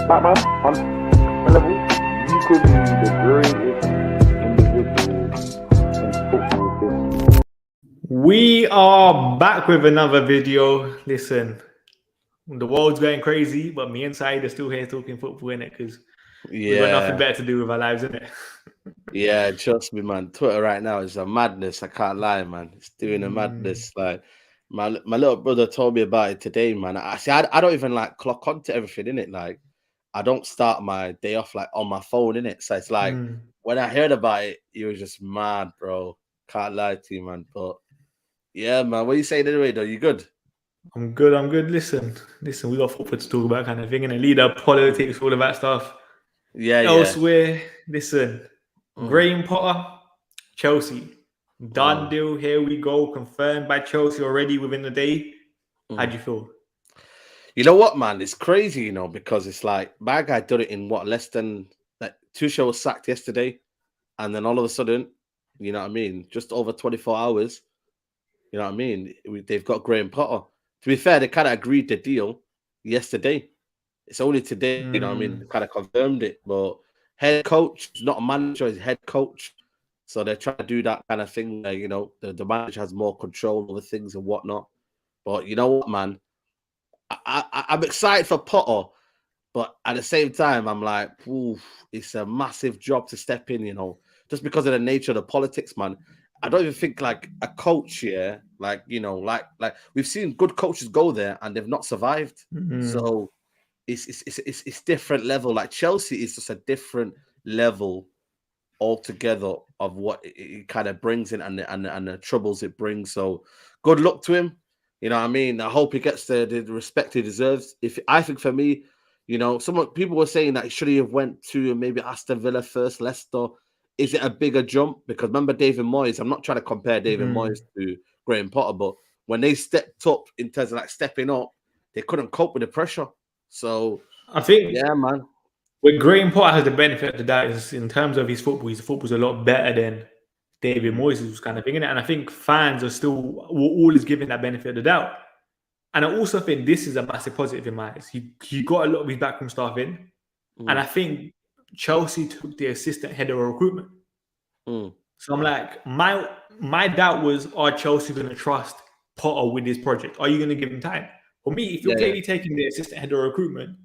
Statman, on a level, you could be the greatest individual in football history. We are back with another video. Listen, the world's going crazy, but me and Saeed are still here talking football, innit? Because we've got nothing better to do with our lives, innit? Yeah, trust me, man. Twitter right now is a madness. I can't lie, man. It's doing a madness. Like my little brother told me about it today, man. I don't even like clock onto everything in it. Like I don't start my day off like on my phone in it. So it's like when I heard about it, it was just mad, bro. Can't lie to you, man. But yeah, man. What are you saying anyway, though? You good? I'm good. Listen, we got football to talk about, kind of thing, and leader, politics, all of that stuff. Yeah, Elsewhere, listen, Graham Potter, Chelsea, done deal. Here we go, confirmed by Chelsea already within the day. How do you feel? You know what, man? It's crazy, you know, because it's like my guy did it in what less than like Tuchel was sacked yesterday, and then all of a sudden, you know what I mean, just over 24 hours, you know what I mean, they've got Graham Potter. To be fair, they kind of agreed the deal yesterday. It's only today, you know what I mean, they kind of confirmed it. But head coach, not a manager, he's head coach. So they're trying to do that kind of thing where, you know, the manager has more control over things and whatnot. But you know what, man? I'm excited for Potter, but at the same time, I'm like, ooh, it's a massive job to step in, you know, just because of the nature of the politics, man. I don't even think like a coach here, like, you know, like we've seen good coaches go there and they've not survived. So it's different level. Like Chelsea is just a different level altogether of what it kind of brings in and the troubles it brings. So good luck to him. You know what I mean? I hope he gets the respect he deserves. If I think for me, you know, people were saying that should he have went to maybe Aston Villa first, Leicester. Is it a bigger jump? Because remember David Moyes, I'm not trying to compare David Moyes to Graham Potter, but when they stepped up in terms of like stepping up, they couldn't cope with the pressure. So I think, yeah, man. When Graham Potter has the benefit of that is in terms of his football's a lot better than David Moyes was kind of thinking it. And I think fans are still always giving that benefit of the doubt. And I also think this is a massive positive in my eyes. He got a lot of his backroom staff in. And I think Chelsea took the assistant head of recruitment. So I'm like, my doubt was, are Chelsea going to trust Potter with this project? Are you going to give him time? For me, if you're clearly taking the assistant head of recruitment,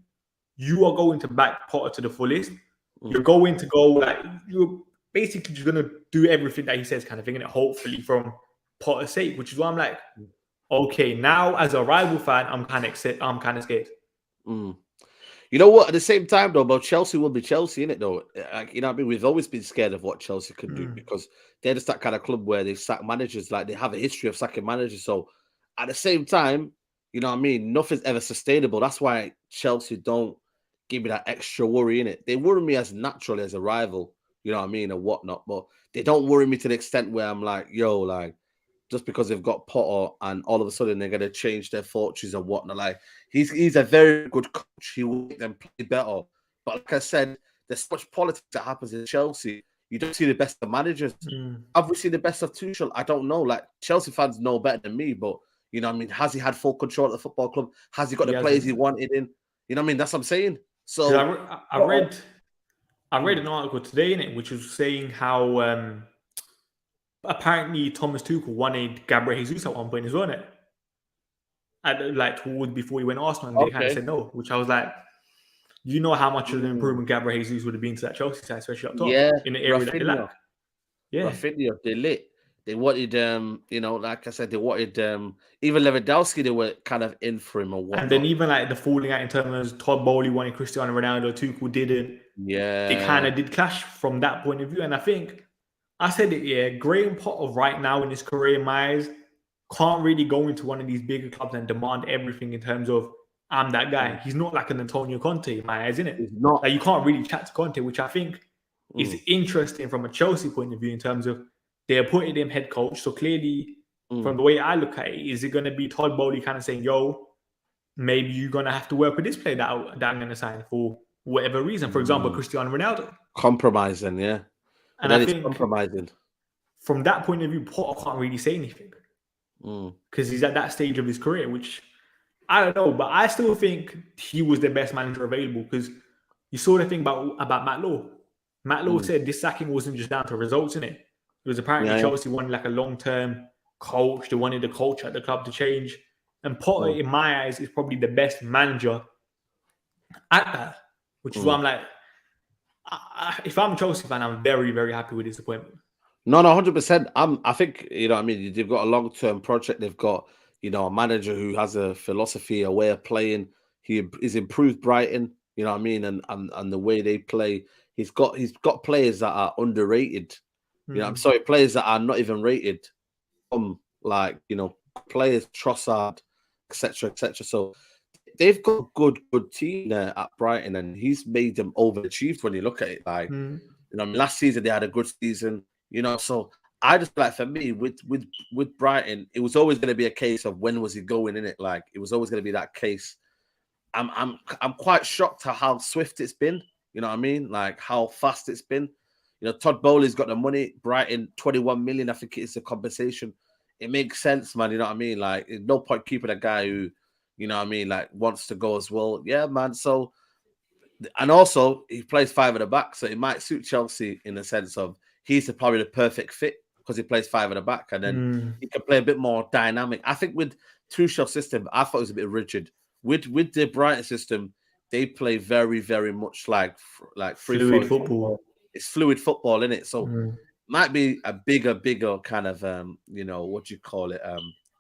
you are going to back Potter to the fullest. You're going to go like you're basically just going to do everything that he says, kind of thing, and hopefully from Potter's sake, which is why I'm like, okay, now as a rival fan, I'm kind of scared. You know what? At the same time, though, but Chelsea will be Chelsea, innit, though? Like, you know what I mean? We've always been scared of what Chelsea could do because they're just that kind of club where they sack managers. Like, they have a history of sacking managers. So, at the same time, you know what I mean? Nothing's ever sustainable. That's why Chelsea don't give me that extra worry, innit? They worry me as naturally as a rival, you know what I mean, and whatnot. But they don't worry me to the extent where I'm like, yo, like, just because they've got Potter and all of a sudden they're going to change their fortunes and whatnot. Like he's a very good coach. He will make them play better. But like I said, there's so much politics that happens in Chelsea. You don't see the best of managers. Have we seen the best of Tuchel? I don't know. Like Chelsea fans know better than me, but you know what I mean? Has he had full control at the football club? Has he got the players he wanted in? You know what I mean? That's what I'm saying. So I read an article today in it which was saying how apparently Thomas Tuchel wanted Gabriel Jesus at one point as well, innit? Like towards before he went Arsenal, and they kind of said no, which I was like, you know how much of an improvement Gabriel Jesus would have been to that Chelsea side, especially up top, in the area that they lack. Yeah, Rafinha, they lit. They wanted, you know, like I said, they wanted even Lewandowski. They were kind of in for him or whatnot. And then even like the falling out in terms of Todd Bowley wanted Cristiano Ronaldo, Tuchel didn't. Yeah, they kind of did clash from that point of view. And I think I said it. Yeah, Graham Potter right now in his career, in my eyes, can't really go into one of these bigger clubs and demand everything in terms of I'm that guy. He's not like an Antonio Conte in my eyes, isn't it? He's not. Like you can't really chat to Conte, which I think is interesting from a Chelsea point of view in terms of they appointed him head coach. So clearly, from the way I look at it, is it going to be Todd Bowley kind of saying, yo, maybe you're going to have to work with this player that I'm going to sign for whatever reason. For example, Cristiano Ronaldo. Compromising, yeah. And I think compromising. From that point of view, Potter can't really say anything. Because he's at that stage of his career, which I don't know, but I still think he was the best manager available because you saw the thing about Matt Law. Matt Law Mm. said this sacking wasn't just down to results, innit? It was apparently Chelsea wanted like a long-term coach. They wanted the culture at the club to change. And Potter, in my eyes, is probably the best manager at that, which is why I'm like, if I'm a Chelsea fan, I'm very, very happy with this appointment. No, 100%. I think, you know what I mean, they've got a long-term project. They've got, you know, a manager who has a philosophy, a way of playing. He's improved Brighton, you know what I mean, and the way they play. He's got players that are underrated. You know, I'm sorry, players that are not even rated. Like, you know, players Trossard, etc., etc. So they've got a good team there at Brighton, and he's made them overachieved when you look at it. Like, you know, last season they had a good season. You know, so I just like, for me with Brighton, it was always going to be a case of when was he going in it. Like, it was always going to be that case. I'm quite shocked at how swift it's been. You know what I mean? Like how fast it's been. You know, Todd Bowley's got the money. Brighton 21 million, I think it is the compensation. It makes sense, man. You know what I mean? Like, there's no point keeping a guy who, you know what I mean, like wants to go as well. Yeah, man. So, and also he plays 5 at the back, so it might suit Chelsea in the sense of he's probably the perfect fit because he plays 5 at the back, and then he can play a bit more dynamic. I think with Tuchel's system, I thought it was a bit rigid. With the Brighton system, they play very, very much like free fluid football. It's fluid football, isn't it? So might be a bigger kind of you know, what do you call it?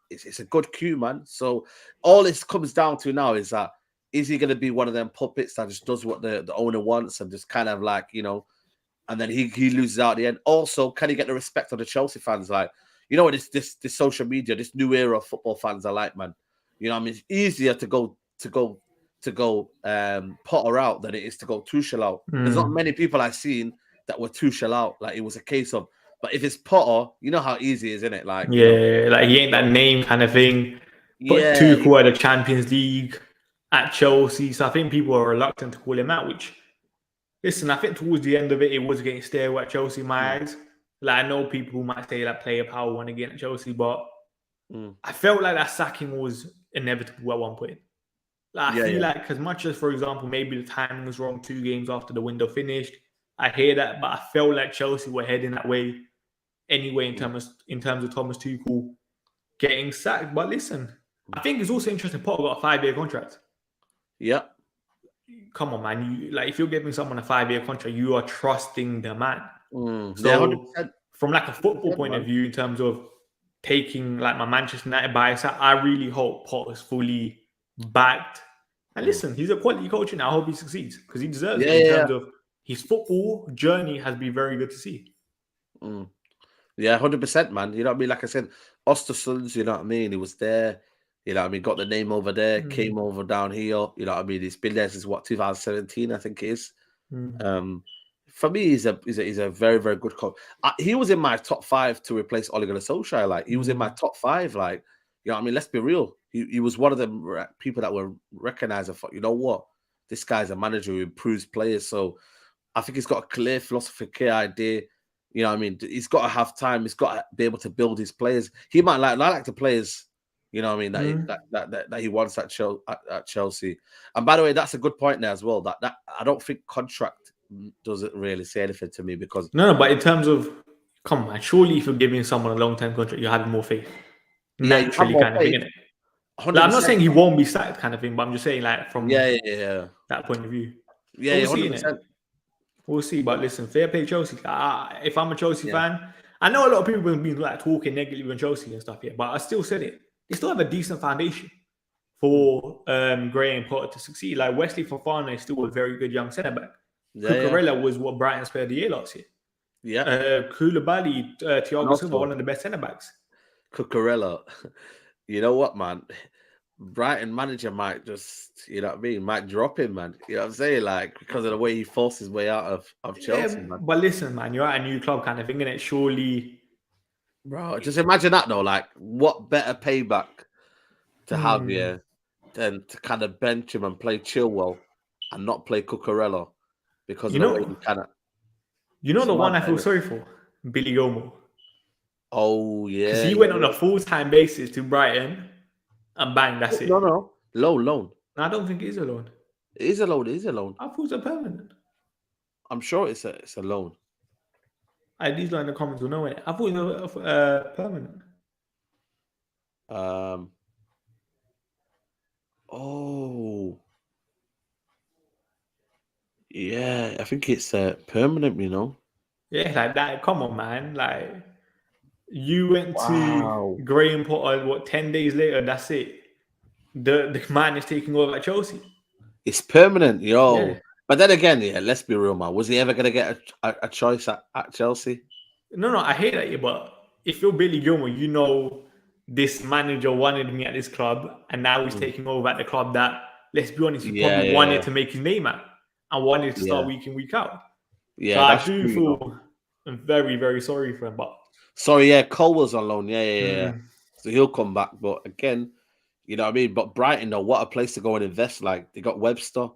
It's a good cue, man. So all this comes down to now is that, is he going to be one of them puppets that just does what the owner wants and just kind of like, you know, and then he loses out at the end. Also, can he get the respect of the Chelsea fans? Like, you know what, this social media, this new era of football fans are like, man. You know what I mean? It's easier to go Potter out than it is to go Tuchel out. There's not many people I've seen that were Tuchel out. Like, it was a case of, but if it's Potter, you know how easy it is, isn't it? Like, yeah, you know, like he ain't that name kind of thing. But yeah, Tuchel at the Champions League at Chelsea, so I think people are reluctant to call him out. Which, listen, I think towards the end of it, it was getting stale at Chelsea in my eyes. Like, I know people who might say that player power won again at Chelsea, but I felt like that sacking was inevitable at one point. Like, I feel like, as much as, for example, maybe the timing was wrong 2 games after the window finished, I hear that, but I felt like Chelsea were heading that way anyway in terms of Thomas Tuchel getting sacked. But listen, I think it's also interesting. Potter got a 5-year contract. Yeah. Come on, man. If you're giving someone a 5-year contract, you are trusting the man. So from like a football point of view, in terms of taking like my Manchester United bias, I really hope Potter's fully backed. And listen, he's a quality coach, and I hope he succeeds because he deserves it. In terms of his football journey, has been very good to see. Yeah, 100%, man. You know what I mean? Like I said, Ostersunds, you know what I mean? He was there. You know what I mean? Got the name over there, came over down here. You know what I mean? He's been there since 2017, I think it is. For me, he's a very, very good coach. He was in my top 5 to replace Ole Gunnar Solskjaer. Like, he was in my top 5. Like, you know what I mean? Let's be real. He was one of the people that were recognized and thought, you know what? This guy's a manager who improves players. So I think he's got a clear philosophy, clear idea. You know what I mean? He's got to have time. He's got to be able to build his players. He might like the players, you know what I mean, that he wants at Chelsea. And by the way, that's a good point there as well. That I don't think contract doesn't really say anything to me because... No, but in terms of, come on, man, surely if you're giving someone a long-term contract, you're having more faith. Naturally, kind of thing, innit? Like, I'm not saying he won't be sacked, kind of thing, but I'm just saying, like, from that point of view. Yeah, 100%. We'll see. But listen, fair play Chelsea. If I'm a Chelsea fan, I know a lot of people have been like talking negatively on Chelsea and stuff here, but I still said it. They still have a decent foundation for Graham Potter to succeed. Like, Wesley Fofana is still a very good young centre back. Cucurella was what Brighton's player of the year last year. Koulibaly, Thiago Silva, one of the best centre backs. Cucurella, you know what, man? Brighton manager might just, you know what I mean, might drop him, man. You know what I'm saying? Like, because of the way he forced his way out of Chelsea, man. But listen, man, you're at a new club kind of thing, innit? Surely... Bro, just imagine that, though. Like, what better payback to have here than to kind of bench him and play Chilwell and not play Cucurella because of the way he kind of... You know the one I feel sorry for? Billy Gilmour. Oh, yeah. Because he went on a full-time basis to Brighton and bang, that's it. No. Loan. I don't think it is a loan. It is a loan. It is a loan. I thought it was a permanent. I'm sure it's a loan. These guys in the comments will know it. I thought it was permanent. Oh, yeah. I think it's permanent. You know. Yeah, like that. Come on, man. Like you went Wow. to Graham Potter. What 10 days later? That's it. The man is taking over at Chelsea. It's permanent, yo. Yeah. But then again, yeah, let's be real, man. Was he ever going to get a choice at Chelsea? No, I hate that, but if you're Billy Gilmore, you know this manager wanted me at this club, and now he's taking over at the club that, let's be honest, he probably wanted to make his name at and wanted to start week in, week out. Yeah, so I do feel very, very sorry for him. But sorry, yeah, Cole was on loan. Yeah. So he'll come back. But again, you know what I mean? But Brighton, though, what a place to go and invest. Like, they got Webster.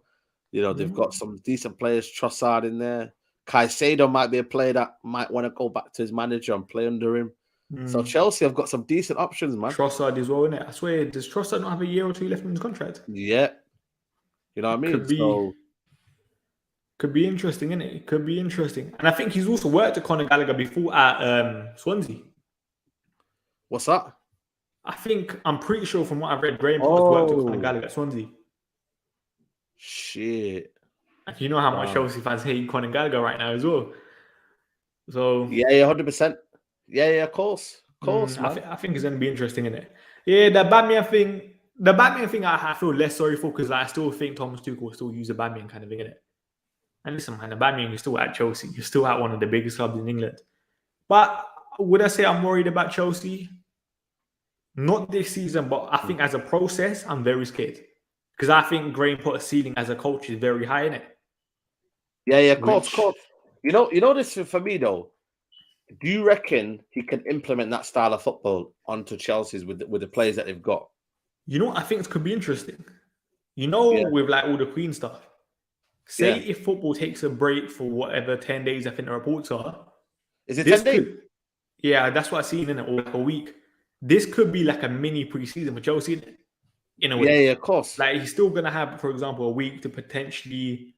You know, they've got some decent players. Trossard in there. Caicedo might be a player that might want to go back to his manager and play under him. So Chelsea have got some decent options, man. Trossard as well, innit? I swear, does Trossard not have a year or two left in his contract? Yeah. You know what I mean? Could be interesting, innit? It could be interesting. And I think he's also worked at Conor Gallagher before at Swansea. What's that? I'm pretty sure from what I've read, Graham Potter's worked with Conor Gallagher at Swansea. Shit. And you know how much Chelsea fans hate Conor Gallagher right now as well. So yeah, 100%. Yeah, of course. Man. I think it's going to be interesting, isn't it? Yeah, the Batman thing I feel less sorry for, because I still think Thomas Tuchel will still use the Batman kind of thing, innit? And listen, man, the Batman is still at Chelsea. You're still at one of the biggest clubs in England. But would I say I'm worried about Chelsea? Not this season, but I think as a process, I'm very scared. Because I think Graham Potter's ceiling as a coach is very high, innit? Yeah, coach. You know this for me, though. Do you reckon he can implement that style of football onto Chelsea's with the players that they've got? You know, I think it could be interesting. With like all the Queen stuff. Say if football takes a break for whatever 10 days, I think the reports are. Is it 10 days? Yeah, that's what I've seen in it, or like a week. This could be like a mini preseason for Chelsea, in a way. Yeah, of course. Like, he's still going to have, for example, a week to potentially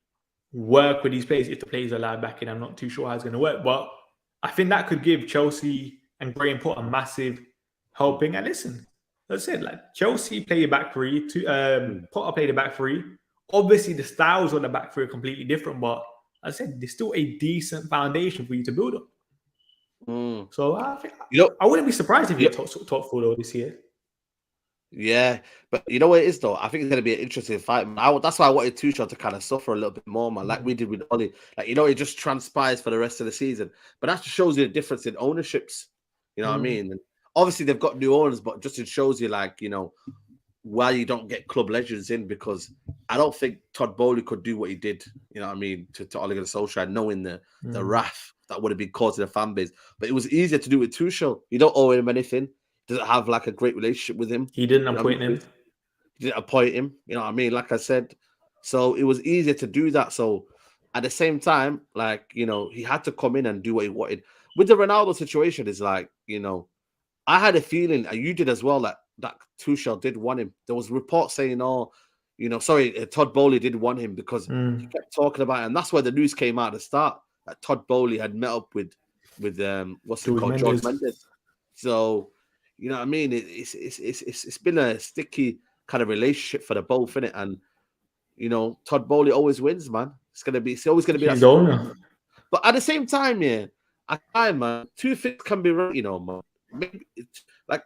work with these players if the players are allowed back in. I'm not too sure how it's going to work, but I think that could give Chelsea and Graham Potter a massive helping. And listen, as I said, like, Chelsea play a back three, Potter played a back three. Obviously, the styles on the back three are completely different, but as I said, there's still a decent foundation for you to build on. So I think I wouldn't be surprised if you get top four this year. Yeah, but you know what it is, though? I think it's going to be an interesting fight. That's why I wanted Tuchel to kind of suffer a little bit more, man, like we did with Ollie. Like, it just transpires for the rest of the season. But that just shows you the difference in ownerships. You know what I mean? And obviously, they've got new owners, but just it shows you, like, why you don't get club legends in, because I don't think Todd Bowley could do what he did, you know what I mean, to Ole Gunnar Solskjaer, knowing the wrath that would have been caused to the fan base. But it was easier to do with Tuchel. You don't owe him anything. Doesn't have like a great relationship with him. He didn't appoint him. He didn't appoint him, you know what I mean? Like I said. So it was easier to do that. So at the same time, like, he had to come in and do what he wanted. With the Ronaldo situation, is like, I had a feeling, and you did as well, that Tuchel did want him. There was reports saying, Todd Bowley did want him, because he kept talking about it. And that's where the news came out at the start, that Todd Bowley had met up with George Mendes. So, you know what I mean? It's been a sticky kind of relationship for the both, innit? And, Todd Bowley always wins, man. It's always gonna be that owner. But at the same time, man, two things can be right, man. Maybe like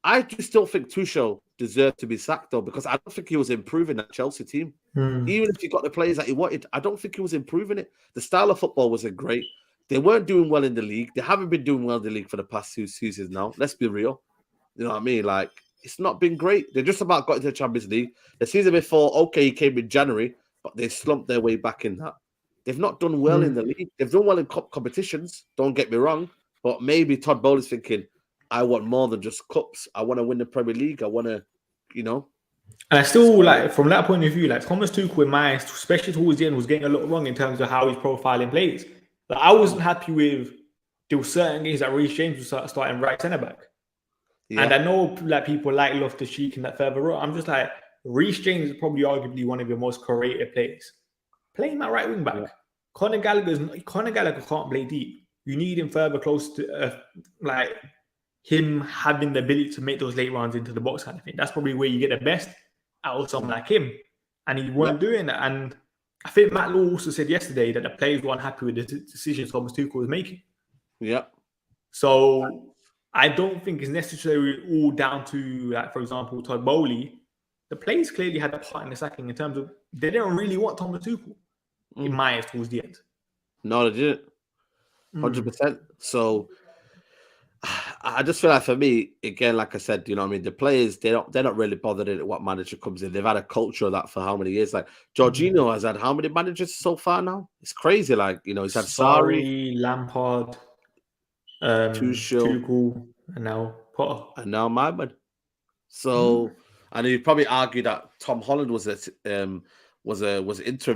I just still think Tuchel deserved to be sacked, though, because I don't think he was improving that Chelsea team. Even if he got the players that he wanted, I don't think he was improving it. The style of football wasn't great. They weren't doing well in the league. They haven't been doing well in the league for the past 2 seasons now. Let's be real. You know what I mean? Like, it's not been great. They just about got into the Champions League. The season before, he came in January, but they slumped their way back in that. They've not done well in the league. They've done well in competitions, don't get me wrong, but maybe Todd Bowley's thinking, I want more than just cups. I want to win the Premier League. I want to, And I still, like, from that point of view, like, Thomas Tuchel, in my, especially towards the end, was getting a lot wrong in terms of how he's profiling plays. Like, I wasn't happy with, there were certain games that Reece James was starting right centre back. Yeah. And I know, like, people like Loftus-Cheek and that further row. I'm just like, Reece James is probably arguably one of your most creative players. Play him at right wing back. Yeah. Conor Gallagher can't play deep. You need him further close to like him having the ability to make those late runs into the box kind of thing. That's probably where you get the best out of someone like him. And he weren't doing that. And I think Matt Law also said yesterday that the players weren't happy with the decisions Thomas Tuchel was making. Yeah. So I don't think it's necessarily all down to, like, for example, Todd Bowley. The players clearly had a part in the sacking in terms of they didn't really want Thomas Tuchel, in my eyes, towards the end. No, they didn't. 100%. So I just feel like for me, again, like I said, you know what I mean, the players, they're not really bothered at what manager comes in. They've had a culture of that for how many years? Like Jorginho has had how many managers so far now? It's crazy. Like, you know, he's had Sarri, Lampard, Tuchel, and now Potter. and now Madman. So, and you'd probably argue that Tom Holland was interim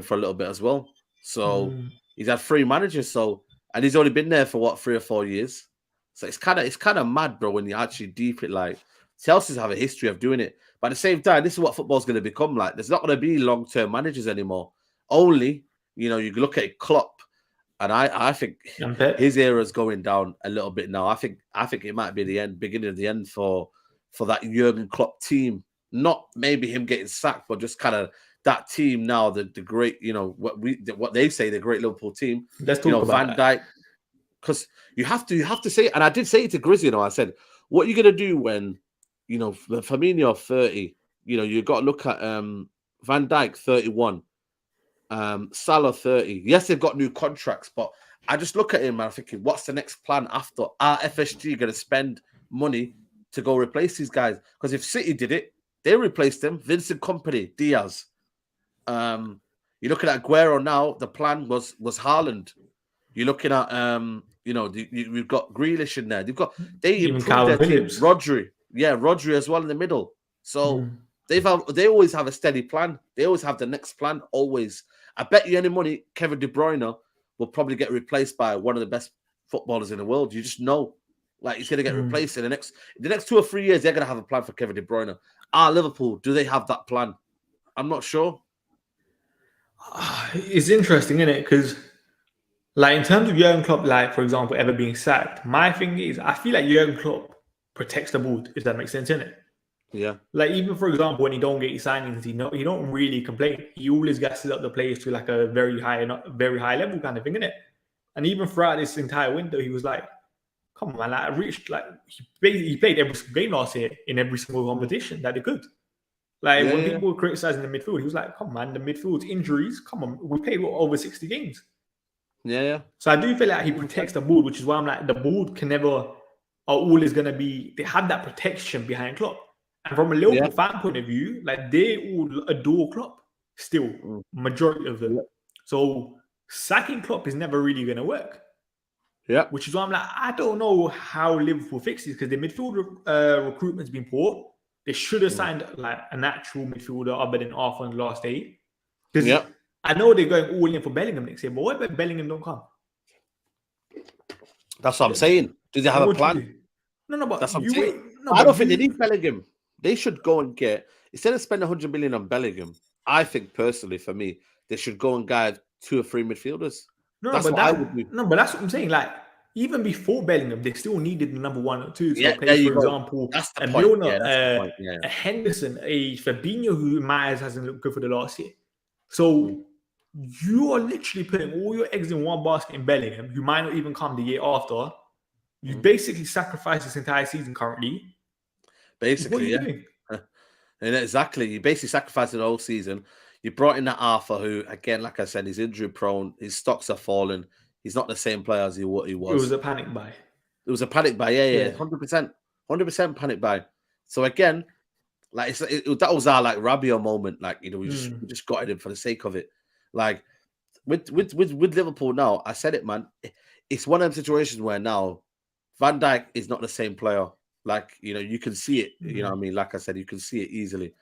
for a little bit as well. So he's had 3 managers. So, and he's only been there for what, 3 or 4 years. So it's kind of mad, bro, when you actually deep it. Like Chelsea's have a history of doing it, but at the same time, this is what football's going to become like. There's not going to be long-term managers anymore. Only, you know, you look at Klopp, and I think his era is going down a little bit now. I think it might be the beginning of the end for that Jurgen Klopp team. Not maybe him getting sacked, but just kind of that team now. The great, you know, what they say, the great Liverpool team. Let's talk about Van Dijk. Because you have to say, and I did say it to Grizzy, you know, I said, what are you going to do when, you know, Firmino 30, you know, you've got to look at Van Dijk 31, Salah 30. Yes, they've got new contracts, but I just look at him and I'm thinking, what's the next plan after? Are FSG going to spend money to go replace these guys? Because if City did it, they replaced them. Vincent Kompany, Diaz. You're looking at Aguero now. The plan was Haaland. You're looking at, you know, we've got Grealish in there. They improved their team. Rodri as well in the middle. So they always have a steady plan. They always have the next plan. Always. I bet you any money, Kevin De Bruyne will probably get replaced by one of the best footballers in the world. You just know, like he's going to get replaced in the next 2 or 3 years. They're going to have a plan for Kevin De Bruyne. Liverpool, do they have that plan? I'm not sure. It's interesting, isn't it? Because, like, in terms of Jurgen Klopp, like, for example, ever being sacked, my thing is, I feel like Jurgen Klopp protects the board, if that makes sense, innit? Yeah. Like, even, for example, when he don't get his signings, he don't really complain. He always gasses up the players to, like, a very high level kind of thing, innit? And even throughout this entire window, he was like, come on, man, like, I reached, like, he played every game last year in every single competition that they could. Like, when people were criticizing the midfield, he was like, come on, man, the midfield's injuries, come on, we played over 60 games. Yeah. So I do feel like he protects the board, which is why I'm like, the board can never, are always going to be, they have that protection behind Klopp. And from a Liverpool fan point of view, like, they all adore Klopp still, majority of them. So sacking Klopp is never really going to work. Yeah. Which is why I'm like, I don't know how Liverpool fixes, because the midfield recruitment's been poor. They should have signed like an actual midfielder other than Arthur on the last day. Because I know they're going all in for Bellingham next year, but what if Bellingham don't come? That's what I'm saying. Do they have a plan? No, but that's what I'm saying. I don't think they need Bellingham. They should go and get, instead of spending 100 million on Bellingham, I think personally for me, they should go and guide 2 or 3 midfielders. That's what I would do. No, but that's what I'm saying. Like, even before Bellingham, they still needed the number 1 or 2 to replace, for example, a Milner, a Henderson, a Fabinho, who in my eyes hasn't looked good for the last year. So you are literally putting all your eggs in one basket in Bellingham, who might not even come the year after. You basically sacrifice this entire season currently. Basically, doing? And exactly. You basically sacrificed the whole season. You brought in that Arthur, who, again, like I said, he's injury prone. His stocks are falling. He's not the same player as he was. It was a panic buy. It was a panic buy, yeah. 100% panic buy. So again, like that was our like Rabiot moment. Like, you know, we just got him for the sake of it. Like with Liverpool now, I said it, man. It's one of them situations where now Van Dijk is not the same player. Like, you know, you can see it. You know what I mean? Like I said, you can see it easily.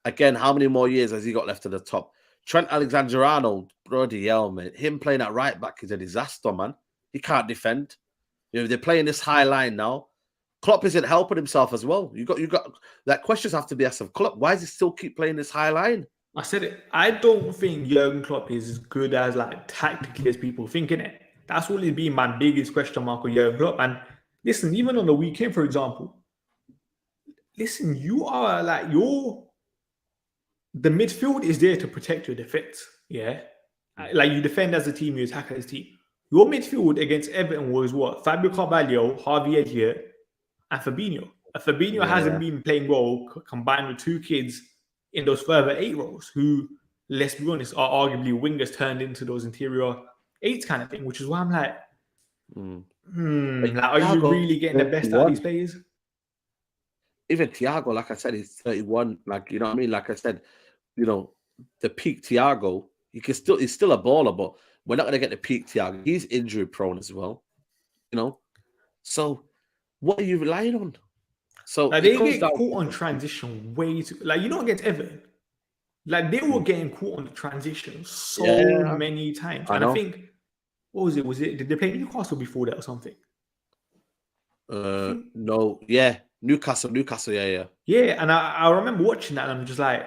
Again, how many more years has he got left at the top? Trent Alexander-Arnold, bloody hell, man. Him playing at right back is a disaster, man. He can't defend. You know, they're playing this high line now. Klopp isn't helping himself as well. You got that questions have to be asked of Klopp. Why does he still keep playing this high line? I said it. I don't think Jurgen Klopp is as good as like tactically as people thinking it. That's always been my biggest question mark with Jurgen Klopp. And listen, even on the weekend, for example, listen, the midfield is there to protect your defense. Yeah. Like you defend as a team, you attack as a team. Your midfield against Everton was what? Fabio Carvalho, Harvey Elliott, and Fabinho. Fabinho hasn't been playing well combined with two kids in those further 8 roles who, let's be honest, are arguably wingers turned into those interior 8s kind of thing, which is why I'm like, like, are you really getting the best out of these players? Even Thiago, like I said, he's 31. Like, you know what I mean? Like I said, you know, the peak Thiago, he's still a baller, but we're not going to get the peak Thiago. He's injury prone as well, you know? So what are you relying on? So like, they get caught on transition way too, like, you know, against Everton, like they were getting caught on the transition so many times. And I think, what was it? Did they play Newcastle before that or something? No, Newcastle, yeah. Yeah, and I remember watching that and I'm just like,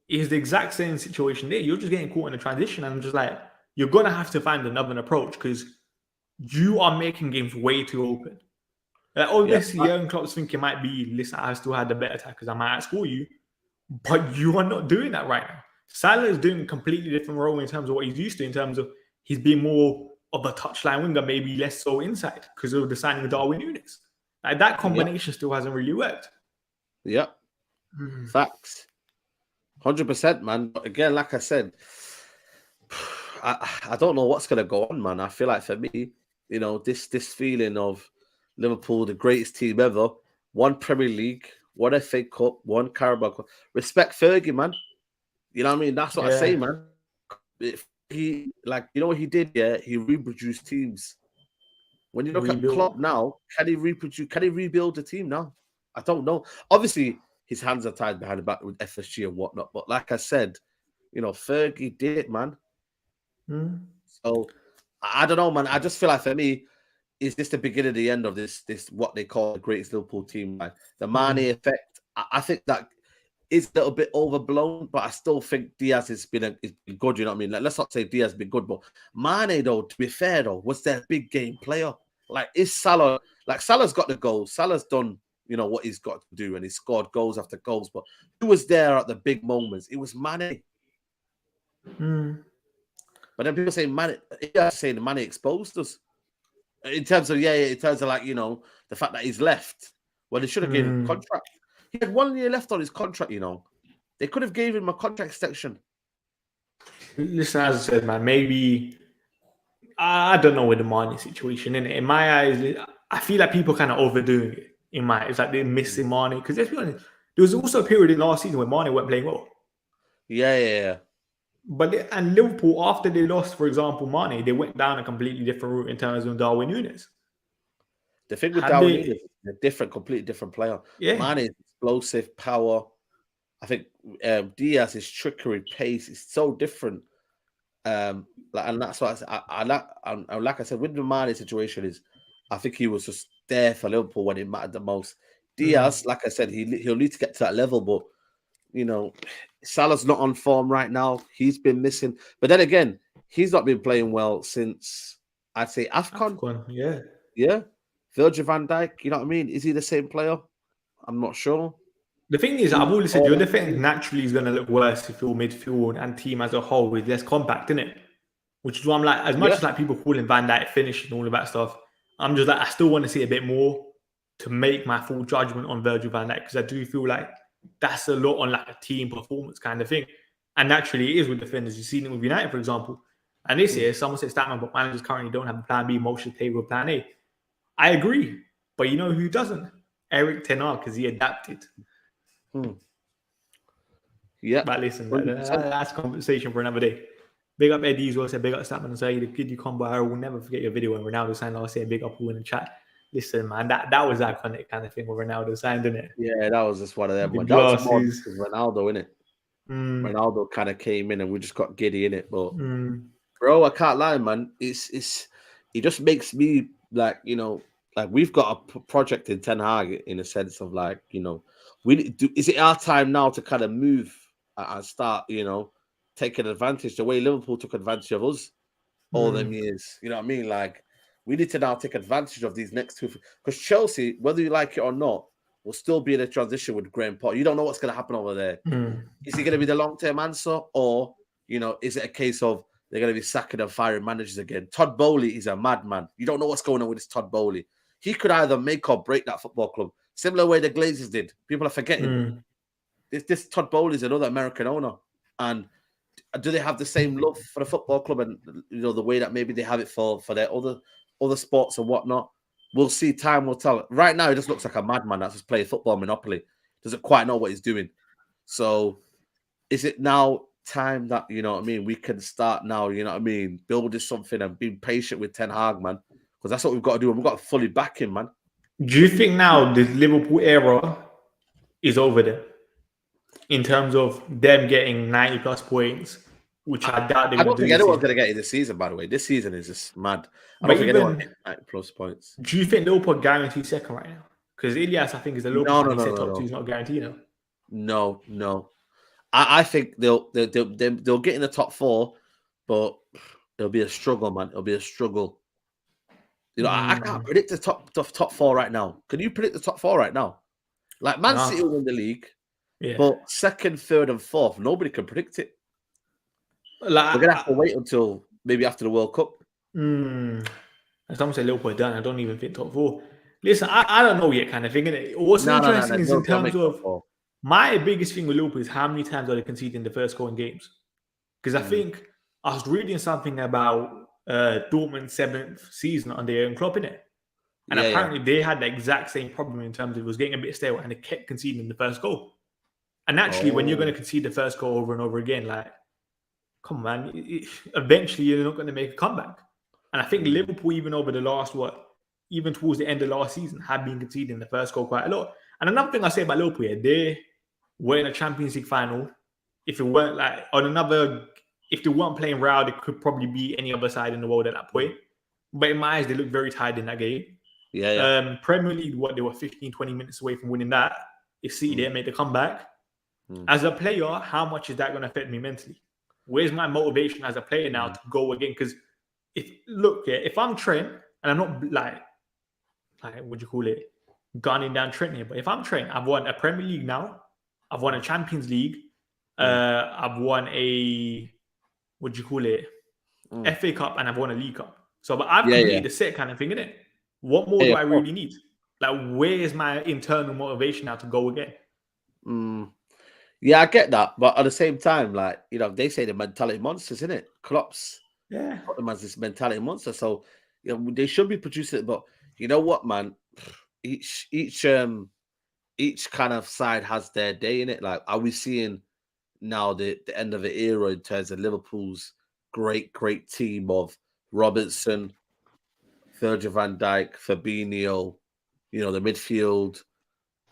it's the exact same situation there. You're just getting caught in the transition and I'm just like, you're going to have to find another approach because you are making games way too open. Like, obviously, Jurgen Klopp's thinking might be, listen, I still had the better attackers, I might outscore you, but you are not doing that right now. Salah is doing a completely different role in terms of what he's used to, in terms of he's being more of a touchline winger, maybe less so inside because of the signing of Darwin Núñez. Like, that combination still hasn't really worked. Yep. Facts. 100%, man. But again, like I said, I don't know what's going to go on, man. I feel like for me, you know, this feeling of Liverpool, the greatest team ever, 1 Premier League, 1 FA Cup, 1 Carabao Cup. Respect Fergie, man. You know what I mean? That's what I say, man. He, like, you know what he did? Yeah, he reproduced teams. When you look at Klopp now, can he rebuild the team now? I don't know. Obviously, his hands are tied behind the back with FSG and whatnot. But like I said, you know, Fergie did it, man. So I don't know, man. I just feel like for me, is this the beginning of the end of this what they call the greatest Liverpool team? Like the Mane effect. I think that is a little bit overblown, but I still think Diaz has been good. You know what I mean? Like, let's not say Diaz has been good, but Mane, though, to be fair, though, was their big game player. Like, is Salah, like Salah's got the goals. Salah's done, you know, what he's got to do, and he scored goals after goals. But who was there at the big moments? It was Mane. But then people say Mane exposed us. In terms of like, you know, the fact that he's left. Well, they should have given him a contract. He had 1 year left on his contract, you know. They could have gave him a contract extension. Listen, as I said, man, maybe I don't know with the Mane situation. In my eyes, I feel like people kind of overdoing it. It's like they're missing Mane. Because let's be honest, there was also a period in last season when Mane weren't playing well. Yeah. And Liverpool, after they lost, for example, Mane, they went down a completely different route in terms of Darwin Núñez. The thing with Darwin Núñez is a completely different player. Yeah. Mane is explosive, power. I think Diaz is trickery, pace. It's so different. And that's why like I said, with the Mane situation is, I think he was just there for Liverpool when it mattered the most. Diaz, like I said, he'll need to get to that level, but you know, Salah's not on form right now. He's been missing. But then again, he's not been playing well since, I'd say, AFCON. Yeah. Virgil van Dijk, you know what I mean? Is he the same player? I'm not sure. The thing is, I've always said your defense naturally is going to look worse if your midfield and team as a whole is less compact, isn't it? Which is why I'm like, as much as like people calling Van Dijk finish and all of that stuff, I'm just like, I still want to see a bit more to make my full judgment on Virgil van Dijk, because I do feel like that's a lot on like a team performance kind of thing. And naturally it is with defenders. You've seen it with United, for example. And this year, someone said Statman, but managers currently don't have a plan B, most should play with plan A. I agree. But you know who doesn't? Eric Ten Hag, because he adapted. Yeah. But listen, that's a conversation for another day. Big up Eddie as well, said big up Statman and say the kid you come by, I will never forget your video when Ronaldo signed last year. Big up all in the chat. Listen, man, that was iconic kind of thing with Ronaldo signed, didn't it? Yeah, that was just one of them. That was more Ronaldo, innit? Ronaldo kind of came in and we just got giddy in it. But bro, I can't lie, man. It just makes me like, you know, like we've got a project in Ten Hag in a sense of like, you know, is it our time now to kind of move and start, you know, taking advantage the way Liverpool took advantage of us all them years? You know what I mean? Like we need to now take advantage of these next two, because Chelsea, whether you like it or not, will still be in a transition with Graham Potter. You don't know what's going to happen over there. Is he going to be the long-term answer, or, you know, is it a case of they're going to be sacking and firing managers again? Todd Bowley is a madman. You don't know what's going on with this Todd Bowley. He could either make or break that football club. Similar way the Glazers did. People are forgetting. This Todd Bowley is another American owner. And do they have the same love for the football club and, you know, the way that maybe they have it for their other sports and whatnot? We'll see. Time will tell. Right now, he just looks like a madman that's just playing football Monopoly. Doesn't quite know what he's doing. So is it now time that, you know what I mean, we can start now, you know what I mean, building something and being patient with Ten Hag, man? Because that's what we've got to do. And we've got to fully back him, man. Do you think now the Liverpool era is over there in terms of them getting 90 plus points, which I doubt they will do? I don't think anyone's going to get it this season, by the way. This season is just mad. I don't think anyone get 90 plus points. Do you think Liverpool guaranteed second right now? Because Ilias, I think, is the Liverpool top two is not guaranteed, you know? No. I think they'll get in the top four, but it'll be a struggle, man. It'll be a struggle. You know, I can't predict the top four right now. Can you predict the top four right now? Like Man City will win the league, but second, third, and fourth, nobody can predict it. Like, we're gonna have to wait until maybe after the World Cup. As someone said, Liverpool done. I don't even think top four. Listen, I don't know yet, kind of thing. What's interesting is in terms of my biggest thing with Liverpool is how many times are they conceding the first goal in games? Because I think I was reading something about Dortmund's 7th season under Klopp in it. And apparently they had the exact same problem in terms of it was getting a bit stale and they kept conceding the first goal. And actually, when you're going to concede the first goal over and over again, like, come on, man, eventually you're not going to make a comeback. And I think Liverpool, even over the last, even towards the end of last season, had been conceding the first goal quite a lot. And another thing I say about Liverpool, they were in a Champions League final. If it weren't like if they weren't playing Real, they could probably be any other side in the world at that point. But in my eyes, they looked very tired in that game. Premier League, they were 15, 20 minutes away from winning that. If City didn't make the comeback. As a player, how much is that going to affect me mentally? Where's my motivation as a player now to go again? Because if I'm Trent, and I'm not like what you call it, gunning down Trent here, but if I'm Trent, I've won a Premier League now, I've won a Champions League, I've won a FA Cup, and I've won a League Cup. So, but I've completed the set kind of thing, innit? What more do I really need? Like, where is my internal motivation now to go again? Yeah, I get that, but at the same time, like, you know, they say the mentality monsters, isn't it? Klopp's put them as this mentality monster, so you know they should be producing it. But you know what, man? Each kind of side has their day in it. Like, are we seeing now the end of the era in terms of Liverpool's great team of Robertson, Virgil van Dijk, Fabinho, you know, the midfield.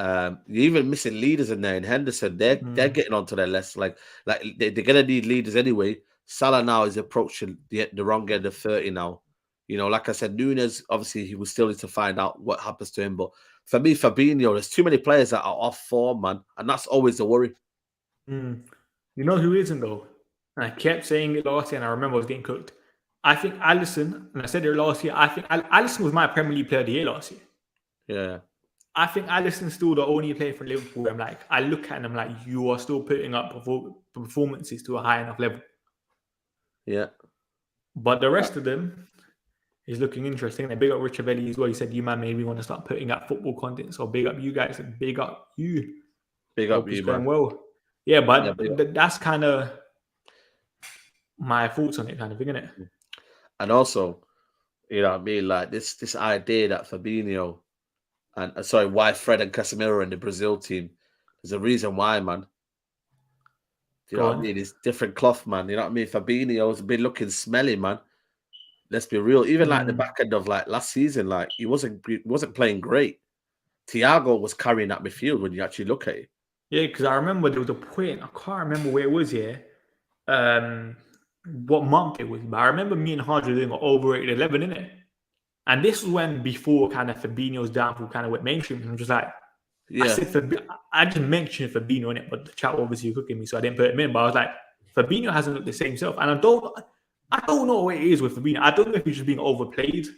You're even missing leaders in there. In Henderson, they're getting onto their list. Like they're gonna need leaders anyway. Salah now is approaching the wrong end of 30 now. You know, like I said, Núñez, obviously he will still need to find out what happens to him. But for me, Fabinho, there's too many players that are off form, man, and that's always the worry. You know who isn't though? And I kept saying it last year, and I remember I was getting cooked. I think Alisson, and I said it last year. I think Alisson was my Premier League Player of the Year last year. Yeah. I think Alisson's still the only player for Liverpool. I look at him, I'm like, you are still putting up performances to a high enough level. Yeah. But the rest of them is looking interesting. And big up Richard Belly as well. He said, you man maybe want to start putting up football content. So big up you guys and big up you. Big up you, man. Well. Yeah, but that's kind of my thoughts on it, kind of thing, isn't it? And also, you know what I mean? Like this idea that Fabinho and why Fred and Casemiro in the Brazil team. There's a reason why, man. Do you know what I mean? It's different cloth, man. You know what I mean? Fabinho's been looking smelly, man. Let's be real. Even like the back end of like last season, like he wasn't playing great. Thiago was carrying that midfield when you actually look at it. Yeah, because I remember there was a point, I can't remember where it was here, what month it was, but I remember me and Hardy doing an overrated 11, innit? And this was when before kind of Fabinho's downfall kind of went mainstream. And I'm just like, Yeah. I just mentioned Fabinho in it, but the chat obviously cooking me, so I didn't put him in. But I was like, Fabinho hasn't looked the same self, and I don't know what it is with Fabinho. I don't know if he's just being overplayed,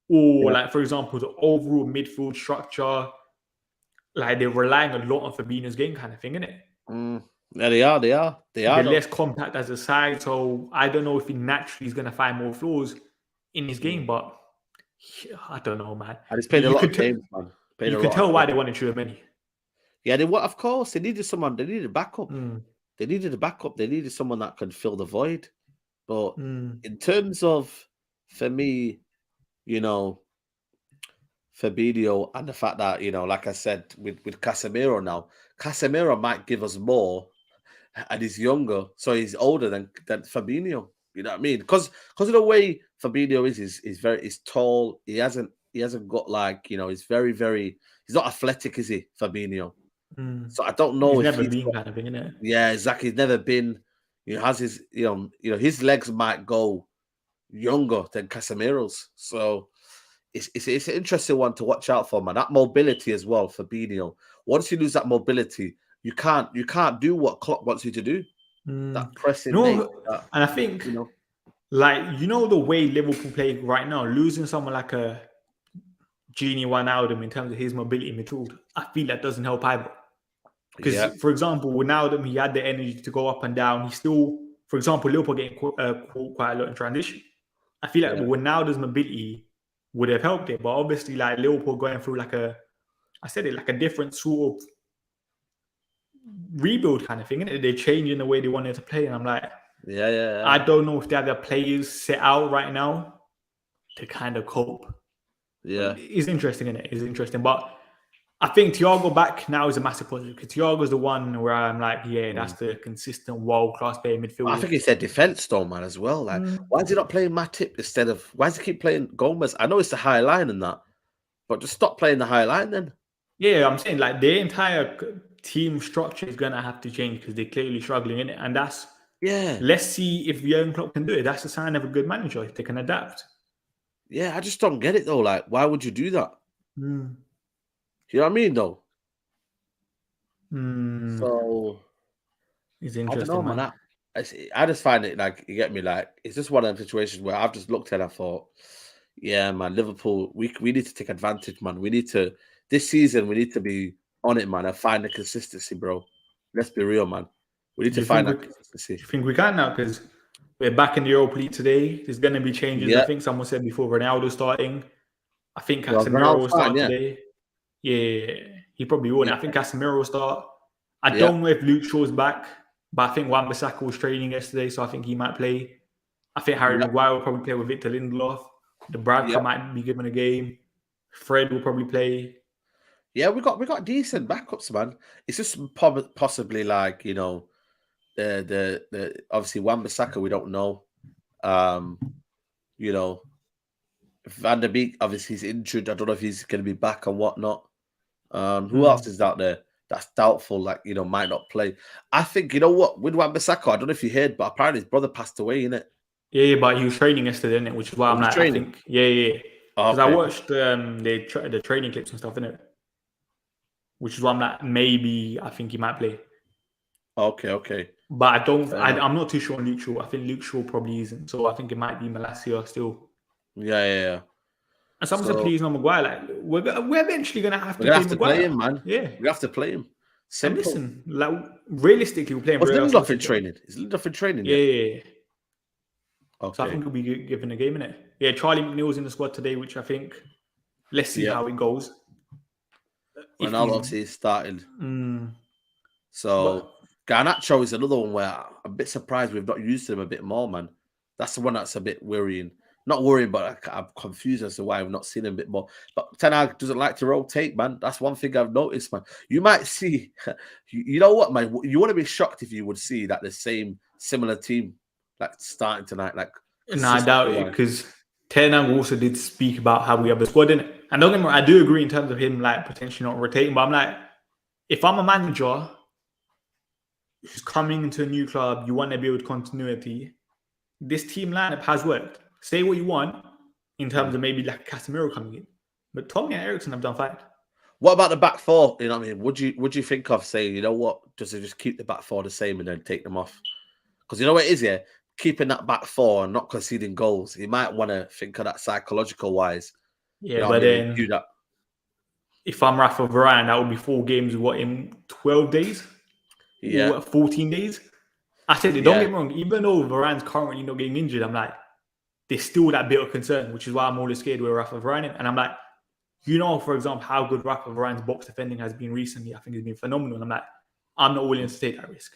or like for example, the overall midfield structure, like they're relying a lot on Fabinho's game, kind of thing, innit? Yeah, they are. They're less compact as a side, so I don't know if he naturally is going to find more flaws in his game, but I don't know, man. And he's played a lot of games, man. You could tell why they wanted Tchouameni. Yeah, of course, they needed someone. They needed a backup. They needed a backup. They needed someone that could fill the void. But in terms of, for me, you know, Fabinho and the fact that, you know, like I said, with Casemiro now, Casemiro might give us more, and he's younger, so he's older than Fabinho. You know what I mean? Because of the way Fabinho he's tall. He hasn't got like, you know, he's not athletic, is he, Fabinho? So I don't know he's never been kind of thing, innit? Yeah, exactly. He's never been. Has his his legs might go younger than Casemiro's. So it's an interesting one to watch out for, man. That mobility as well, Fabinho. Once you lose that mobility, you can't do what Klopp wants you to do. That pressing. And I think like the way Liverpool play right now, losing someone like a Genie Wijnaldum in terms of his mobility midfield, I feel that doesn't help either. Because, for example, Wijnaldum, he had the energy to go up and down. He still, for example, Liverpool getting quite a lot in transition. I feel like Wijnaldum's mobility would have helped it, but obviously, like Liverpool going through like a different sort of rebuild kind of thing, innit? They're changing the way they wanted to play, and I'm like, I don't know if they have their players set out right now to kind of cope. Yeah, it's interesting, innit? It's interesting, but I think Thiago back now is a massive positive because Thiago's the one where I'm like, that's the consistent world-class player midfield. I think it's their defense, though, man, as well. Like, why is he not playing Matip instead of? Why does he keep playing Gomez? I know it's the high line and that, but just stop playing the high line then. Yeah, I'm saying like their entire team structure is gonna have to change because they're clearly struggling in it, and that's Let's see if Jurgen Klopp can do it. That's a sign of a good manager if they can adapt. Yeah, I just don't get it though. Like, why would you do that? You know what I mean, though? So it's interesting. I don't know, man. I just find it like, you get me, like it's just one of them situations where I've just looked at it and I thought, yeah, man, Liverpool, we need to take advantage, man. We need to this season we need to be on it, man, and find the consistency, bro. Let's be real, man. We need to find that consistency. Do you think we can now? Because we're back in the Europa League today. There's going to be changes. I think someone said before Ronaldo starting. I think Casemiro will start today. Yeah, he probably will. I think Casemiro will start. I don't know if Luke Shaw's back, but I think Wan-Bissaka was training yesterday, so I think he might play. I think Harry Maguire will probably play with Victor Lindelof. The Bradford might be given a game. Fred will probably play. Yeah, we got decent backups, man. It's just possibly like, you know, the obviously Wan-Bissaka we don't know. You know, Van der Beek obviously he's injured. I don't know if he's going to be back and whatnot. Who else is out there that's doubtful? Like, you know, might not play. I think, you know what, with Wan-Bissaka, I don't know if you heard, but apparently his brother passed away, innit? Yeah, but he was training yesterday, innit? Which is why I'm like, I think, because I watched the training clips and stuff, innit? Which is why I'm like, maybe I think he might play. Okay. But I'm not too sure on Luke Shaw. I think Luke Shaw probably isn't. So I think it might be Malacia still. Yeah. And someone said, please, no Maguire. Like, we're eventually going to have to play Maguire. Play him, man. Yeah. We have to play him. Simple. And listen, like, realistically, we're playing. Was Lindelof in training? Is Lindelof in training? Yeah. Okay. So I think he'll be given a game, innit? Yeah, Charlie McNeil's in the squad today, which I think, let's see how it goes. Ronaldo obviously started. So Garnacho is another one where I'm a bit surprised we've not used him a bit more, man. That's the one that's a bit worrying. Not worrying, but I'm confused as to why I've not seen him a bit more. But Ten Hag doesn't like to rotate, man. That's one thing I've noticed, man. You might see, you know what, man? You want to be shocked if you would see that the same similar team like starting tonight. Like, no, I doubt it, because Ten Hag also did speak about how we have the squad in it. And don't get me wrong, I do agree in terms of him like potentially not rotating, but I'm like, if I'm a manager who's coming into a new club, you want to build continuity, this team lineup has worked. Say what you want, in terms of maybe like Casemiro coming in. But Tommy and Eriksen have done fine. What about the back four? You know what I mean? Would you think of saying, you know what, does it just keep the back four the same and then take them off? Because you know what it is, yeah? Keeping that back four and not conceding goals, you might want to think of that psychological wise. Yeah, you know but then do that. If I'm Rafa Varane, that would be 4 games, in 12 days? Yeah. Or 14 days? I said, don't get me wrong, even though Varane's currently not getting injured, I'm like, there's still that bit of concern, which is why I'm always scared with Rafa Varane. And I'm like, for example, how good Rafa Varane's box defending has been recently. I think it's been phenomenal. And I'm like, I'm not willing to take that risk.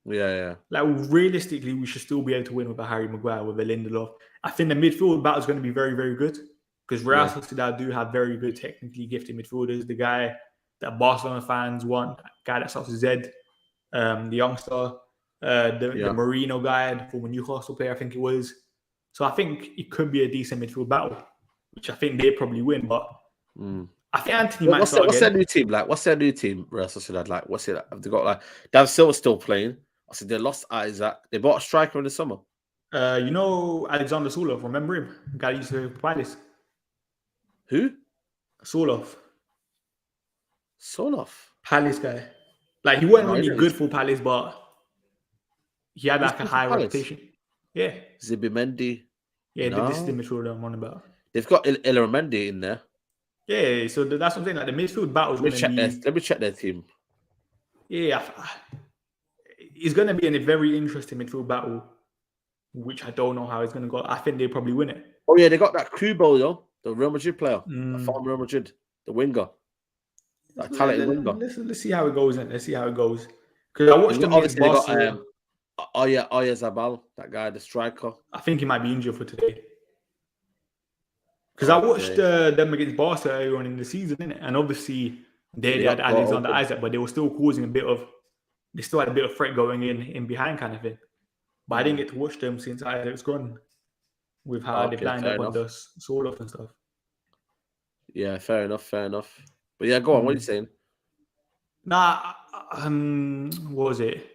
Yeah. Like, realistically, we should still be able to win with a Harry Maguire, with a Lindelof. I think the midfield battle is going to be very, very good because Real Sociedad do have very good, technically gifted midfielders. The guy that Barcelona fans want, guy that starts with Z, the youngster, the Marino guy, the former Newcastle player, I think it was. So I think it could be a decent midfield battle, which I think they probably win. But I think Anthony might start what's their new team like? What's their new team, Real Sociedad, like? What's it? Have they got like David Silva still playing? I said they lost Isaac. They bought a striker in the summer. Alexander Sorloth, remember him? The guy used to play this. Who? Sorloth. Palace guy. Like, he wasn't really good for Palace, but he had like a high reputation. Yeah. Zubimendi. Yeah, this is the midfield I'm on about. They've got Illaramendi in there. Yeah, so that's what I'm saying. Like, the midfield battle is going to be... Let me check their team. Yeah, it's going to be a very interesting midfield battle, which I don't know how it's going to go. I think they probably win it. Oh, yeah, they got that Kubo, though, the Real Madrid player, the former Real Madrid, the winger. That talented winger. Let's see how it goes, then. Let's see how it goes. Because I watched them against Barcelona. Oyarzabal, that guy, the striker. I think he might be injured for today. Because I watched them against Barca earlier on in the season, innit? And obviously they had Alexander Isaac, but they were still causing they still had a bit of threat going in behind kind of thing. But I didn't get to watch them since Isaac's gone, with how they've lined up on the Sorloth and stuff. Yeah, fair enough. But yeah, go on, what are you saying? What was it?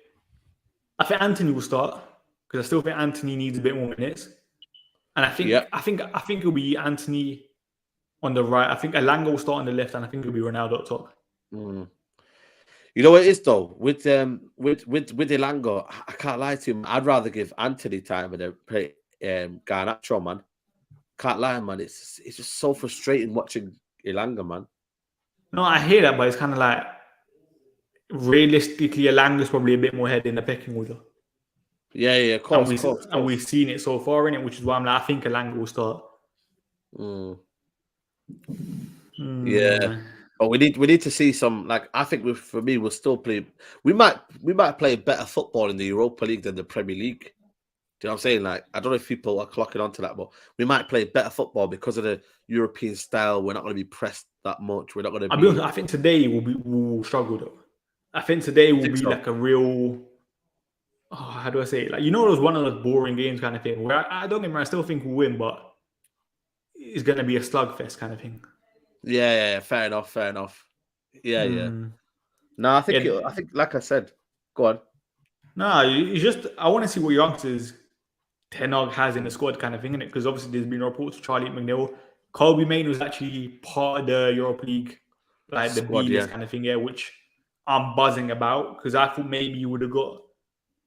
I think Anthony will start because I still think Anthony needs a bit more minutes, and I think it'll be Anthony on the right. I think Elanga will start on the left, and I think it'll be Ronaldo up top. You know what it is though with Elanga, I can't lie to him. I'd rather give Anthony time than play Garnacho, man. Can't lie, man. It's just so frustrating watching Elanga, man. No, I hear that, but it's kind of like, realistically, Elanga's probably a bit more ahead in the pecking order. Yeah, of course. And we've seen it so far in it, which is why I'm like, I think Elanga will start. Yeah, but we need to see some. Like, I think for me, we'll still play. We might play better football in the Europa League than the Premier League. Do you know what I'm saying? Like, I don't know if people are clocking onto that, but we might play better football because of the European style. We're not going to be pressed that much. We're not going to. I'll be honest, I think today we'll struggle though. I think today will be like a real. How do I say it? Like, it was one of those boring games kind of thing. Where I don't get me wrong, I still think we'll win, but it's going to be a slugfest kind of thing. Yeah. Fair enough. Yeah. No, I think like I said, go on. No, it's just I want to see what youngsters Ten Hag has in the squad kind of thing, innit? Because obviously there's been reports of Charlie McNeil. Kobe Main was actually part of the Europa League, like the B list kind of thing, which I'm buzzing about because I thought maybe you would have got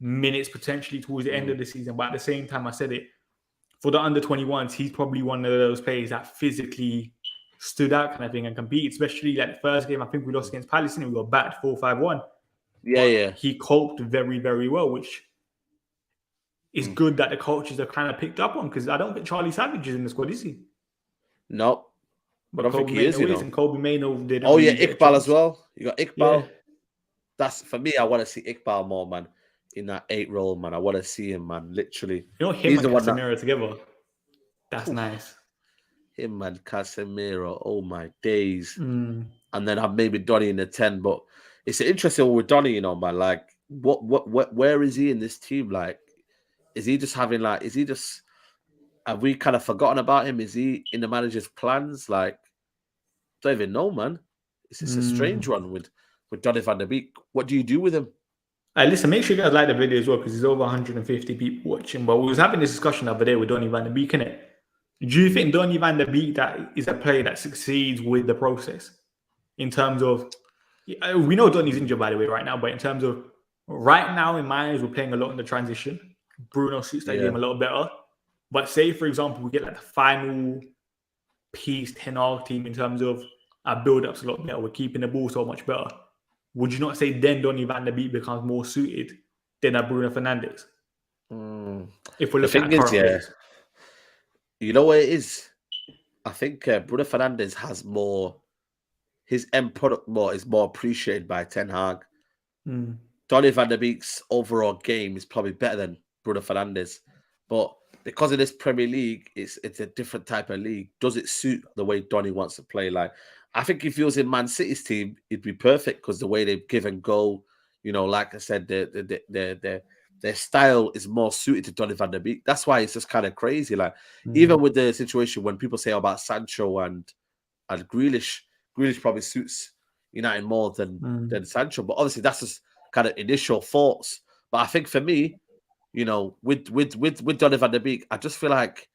minutes potentially towards the end of the season. But at the same time, I said it, for the under-21s, he's probably one of those players that physically stood out kind of thing and competed, especially like the first game. I think we lost against Palace and we got battered 4-5-1. Yeah. He coped very, very well, which is good that the coaches have kind of picked up on because I don't think Charlie Savage is in the squad, is he? No. But I don't think he is, And Kobe Maino did. Iqbal as well. You got Iqbal. Yeah. That's for me. I want to see Iqbal more, man, in that 8 role, man. I want to see him, man. Literally, him and Casemiro together. That's nice. Him and Casemiro. Oh my days. And then have maybe Donny in the 10. But it's interesting with Donny, man. Like, where is he in this team? Like, is he just have we kind of forgotten about him? Is he in the manager's plans? Like, don't even know, man. It's just a strange one with Donny van der Beek. What do you do with him? Listen, make sure you guys like the video as well because there's over 150 people watching. But we was having this discussion the other day with Donny van der Beek, innit? Do you think Donny van der Beek that is a player that succeeds with the process in terms of? We know Donny's injured by the way right now, but in terms of right now in my eyes, we're playing a lot in the transition. Bruno suits that game a lot better. But say for example, we get like the final piece 10 team in terms of our build-ups a lot better. We're keeping the ball so much better. Would you not say then Donny van der Beek becomes more suited than a Bruno Fernandes? If we're looking at current players. You know what it is? I think Bruno Fernandes has more. His end product is more appreciated by Ten Hag. Donny van der Beek's overall game is probably better than Bruno Fernandes, but because of this Premier League, it's a different type of league. Does it suit the way Donny wants to play? Like, I think if he was in Man City's team, it'd be perfect because the way they give and go, like I said, their style is more suited to Donny van der Beek. That's why it's just kind of crazy. Like, even with the situation when people say about Sancho and Grealish probably suits United more than Sancho. But obviously, that's just kind of initial thoughts. But I think for me, with Donny van der Beek, I just feel like,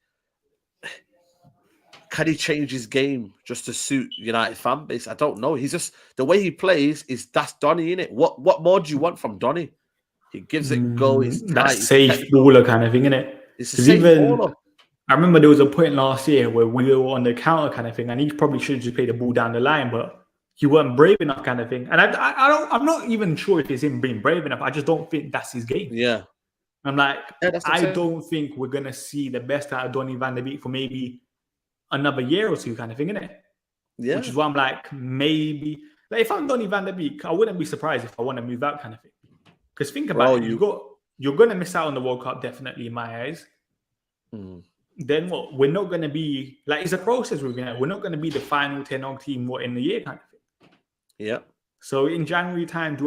can he change his game just to suit United fan base? I don't know. He's just, the way he plays that's Donny, innit? What more do you want from Donny? He gives it go. He's tight. That safe baller kind of thing, innit? It's a safe baller. I remember there was a point last year where we were on the counter kind of thing, and he probably should have just played the ball down the line, but he weren't brave enough kind of thing. And I'm not even sure if it's him being brave enough. I just don't think that's his game. Yeah. I'm like, I don't think we're going to see the best out of Donny van der Beek for maybe another year or two kind of thing, innit? Yeah. Which is why I'm like, maybe. Like, if I'm Donny van der Beek, I wouldn't be surprised if I want to move out kind of thing. Because think about it, you're going to miss out on the World Cup, definitely, in my eyes. Then what? We're not going to be, like, it's a process we're not going to be the final 10 team in the year kind of thing. Yeah. So in January time,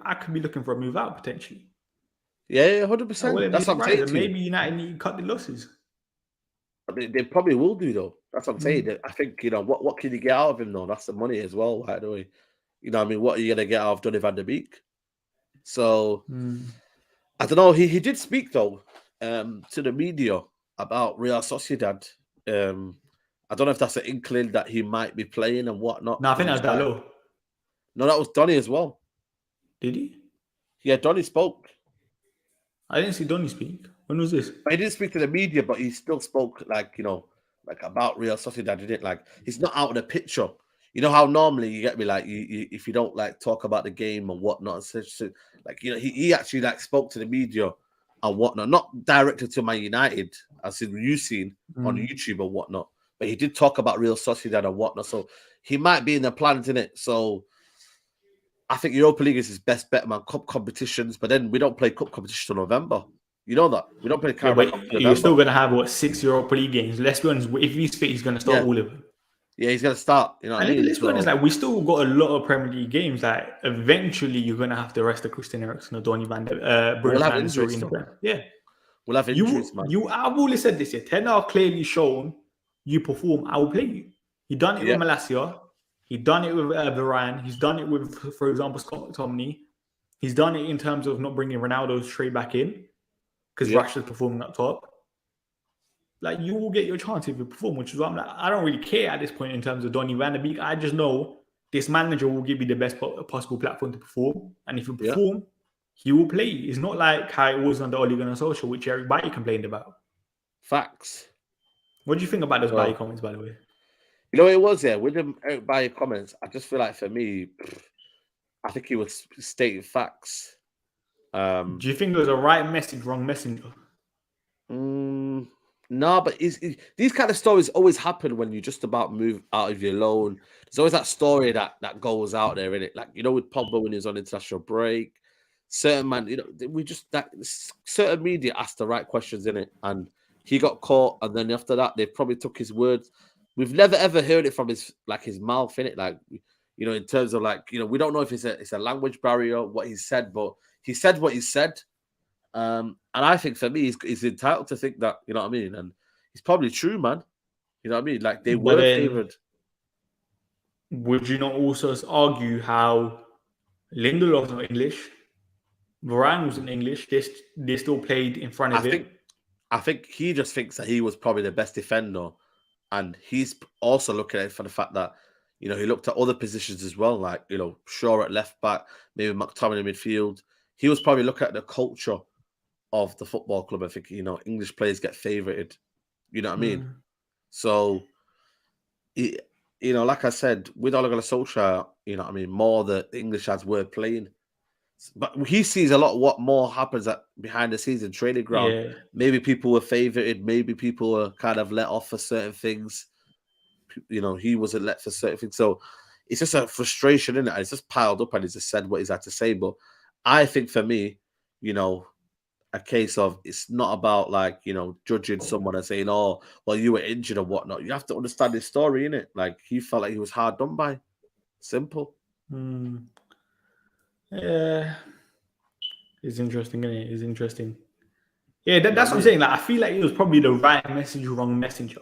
I could be looking for a move out potentially. Yeah, 100%. That's what I'm saying. Maybe United need to cut the losses. They probably will do, though. That's what I'm saying. I think, what can you get out of him, though? That's the money as well, by the way. What are you going to get out of Donny van der Beek? So, I don't know. He did speak, though, to the media about Real Sociedad. I don't know if that's an inkling that he might be playing and whatnot. No, I think that was Dalot. No, that was Donny as well. Did he? Yeah, Donny spoke. I didn't see Donny speak. When was this? He didn't speak to the media, but he still spoke like about Real Sociedad. He didn't he's not out of the picture. You know how normally you get me if you don't talk about the game and whatnot. So, he actually spoke to the media and whatnot, not directly to Man United as you've seen on YouTube or whatnot, but he did talk about Real Sociedad and whatnot. So he might be in the plans, in it. So I think Europa League is his best bet, man. Cup competitions, but then we don't play cup competition till November. You know that we don't play. You're still going to have 6 Europa League games. Let's be honest. If he's fit, he's going to start all of them. Yeah, he's going to start. You know, what I mean? Let's be honest. We still got a lot of Premier League games. Eventually, you're going to have to rest the Christian Eriksen or Donny van der Beek. We'll have injuries. Yeah, we'll have injuries, man. I've always said this. Ten Hag clearly shown you perform. I will play you. He done it with Malacia. He done it with Varane. He's done it with, for example, Scott McTominay. He's done it in terms of not bringing Ronaldo straight back in because Rashford's performing up top. You will get your chance if you perform, which is why I'm I don't really care at this point in terms of Donny van der Beek. I just know this manager will give you the best possible platform to perform. And if you perform, he will play. It's not like how it was under Ole Gunnar Solskjaer, which Eric Bailly complained about. Facts. What do you think about those Bailly comments, by the way? You know what it was there? With them Eric Bailly comments, I just feel like for me, I think he was stating facts. Do you think it was a right message, wrong messenger? No, but these kind of stories always happen when you just about move out of your loan. There's always that story that goes out there, innit? With Pogba when he was on international break, certain man, certain media asked the right questions, innit? And he got caught, and then after that, they probably took his words. We've never ever heard it from his mouth, innit? In terms of we don't know if it's a language barrier, what he said, but he said what he said. And I think for me, he's entitled to think that, you know what I mean? And it's probably true, man. You know what I mean? They were favoured. Would you not also argue how Lindelof's not English, Varane wasn't English, they still played in front of him? I think he just thinks that he was probably the best defender, and he's also looking at it for the fact that he looked at other positions as well, like Shaw at left back, maybe McTominay in midfield. He was probably looking at the culture of the football club. I think English players get favoured. You know what I mean? So, like I said, with Ole Gunnar Solskjaer, more the English lads were playing. But he sees a lot what more happens behind the scenes in training ground. Yeah. Maybe people were favoured. Maybe people were kind of let off for certain things. He wasn't let for certain things. So it's just a frustration, isn't it? It's just piled up and he's just said what he's had to say. But I think for me, a case of it's not about like, judging someone and saying, oh, well, you were injured or whatnot. You have to understand his story, innit? Like he felt like he was hard done by. Simple. Yeah, it's interesting, isn't it? It's interesting. Yeah, that's what I'm saying. Like, I feel like it was probably the right message, wrong messenger.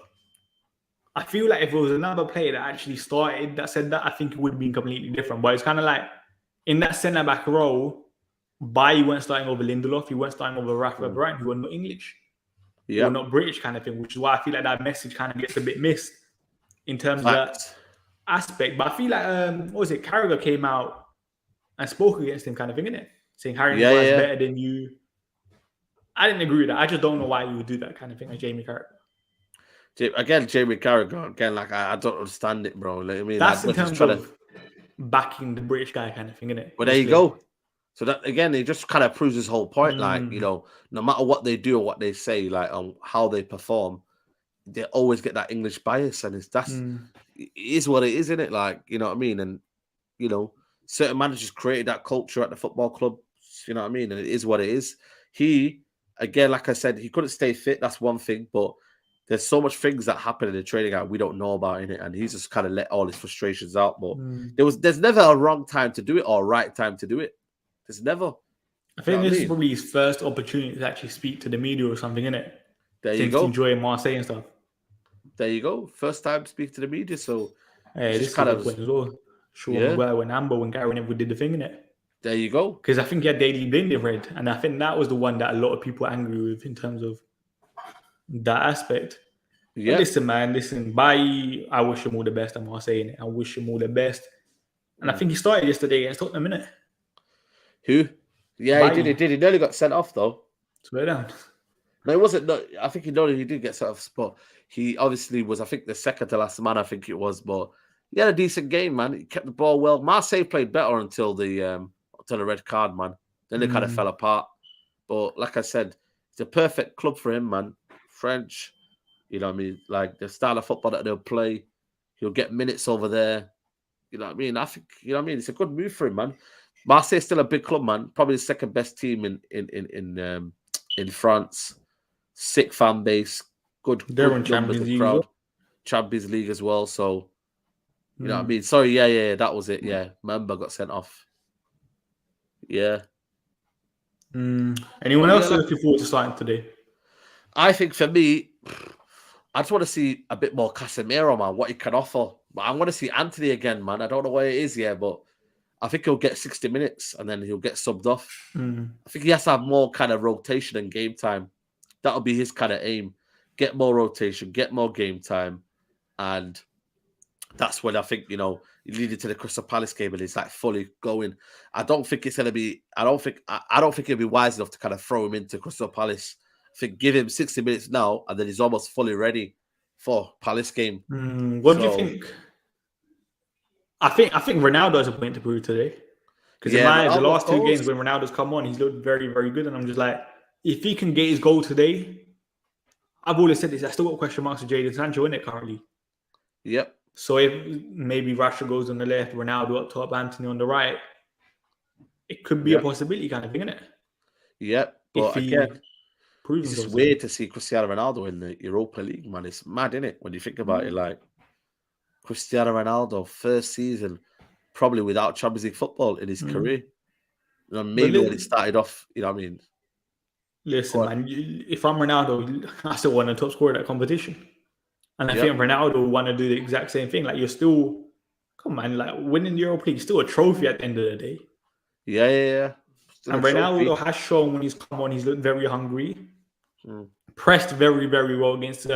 I feel like if it was another player that actually started that said that, I think it would have been completely different. But it's kind of like in that centre back role, Bailly weren't starting over Lindelof, he weren't starting over Rafa Varane, who were not English, who were not British, kind of thing. Which is why I feel like that message kind of gets a bit missed in terms of that aspect. But I feel like what was it? Carragher came out and spoke against him, kind of thing, innit? Saying Harry Maguire's better than you. I didn't agree with that. I just don't know why you would do that kind of thing, like Jamie Carragher. Again, Jamie Carragher, like I don't understand it, bro. Like, I mean, that's in terms of backing the British guy, kind of thing, innit? But there you go. So that again, it just kind of proves his whole point. Like, no matter what they do or what they say, like on how they perform, they always get that English bias, and it is what it is, isn't it? Like, you know what I mean? And certain managers created that culture at the football club. You know what I mean? And it is what it is. He, again, like I said, he couldn't stay fit. That's one thing, but there's so much things that happen in the training out we don't know about in it, and he's just kind of let all his frustrations out. But there's never a wrong time to do it or a right time to do it. There's never. I think this is probably his first opportunity to actually speak to the media or something, innit? There you go. Enjoying Marseille and stuff. There you go. First time to speak to the media, so this is kind of as well. Sean Maguire, when Amber, when Gary, whenever we did the thing, innit? There you go. Because I think he had Daily Blind read, and I think that was the one that a lot of people were angry with in terms of that aspect. Yeah. Listen, man, Bailly, I wish him all the best. I'm saying it. I wish him all the best. And I think he started yesterday against Tottenham, innit? Who? Yeah, Bailly. He did. He nearly got sent off, though. Swear down. No, it wasn't. No, I think he did get sent off, but he obviously was, I think, the second to last man, I think it was. But he had a decent game, man. He kept the ball well. Marseille played better until the red card, man. Then they kind of fell apart. But like I said, it's a perfect club for him, man. French, you know what I mean? Like the style of football that they'll play, he'll get minutes over there. You know what I mean? I think, you know what I mean? It's a good move for him, man. Marseille's still a big club, man. Probably the second best team in France. Sick fan base, good Champions League crowd. Champions League as well. So you know what I mean? Sorry, yeah, that was it. Yeah, Member got sent off. Yeah. Anyone else looking forward to starting today? I think for me, I just want to see a bit more Casemiro, man, what he can offer. But I want to see Anthony again, man. I don't know where it is yet, but I think he'll get 60 minutes and then he'll get subbed off. I think he has to have more kind of rotation and game time. That'll be his kind of aim. Get more rotation, get more game time. And that's when I think, he leading to the Crystal Palace game and he's like fully going. I don't think it's going to be, I don't think it'll be wise enough to kind of throw him into Crystal Palace. I think give him 60 minutes now and then he's almost fully ready for Palace game. What do you think? I think Ronaldo has a point to prove today. Because in the last two games when Ronaldo's come on, he's looked very, very good. And I'm just like, if he can get his goal today, I've always said this, I still got question marks with Jadon Sancho in it currently. Yep. So if maybe Rashford goes on the left, Ronaldo up top, Anthony on the right, it could be a possibility kind of thing, isn't it? Yep. But again, it's just weird to see Cristiano Ronaldo in the Europa League, man. It's mad, isn't it? When you think about it, like Cristiano Ronaldo, first season, probably without Champions League football in his career. Maybe when it started off, you know what I mean? Listen, man, if I'm Ronaldo, I still want a top scorer of that competition. And I think Ronaldo will want to do the exact same thing. Like, you're still, come on, like, winning the Europa League is still a trophy at the end of the day. Yeah. And Ronaldo has shown when he's come on, he's looked very hungry pressed very, very well against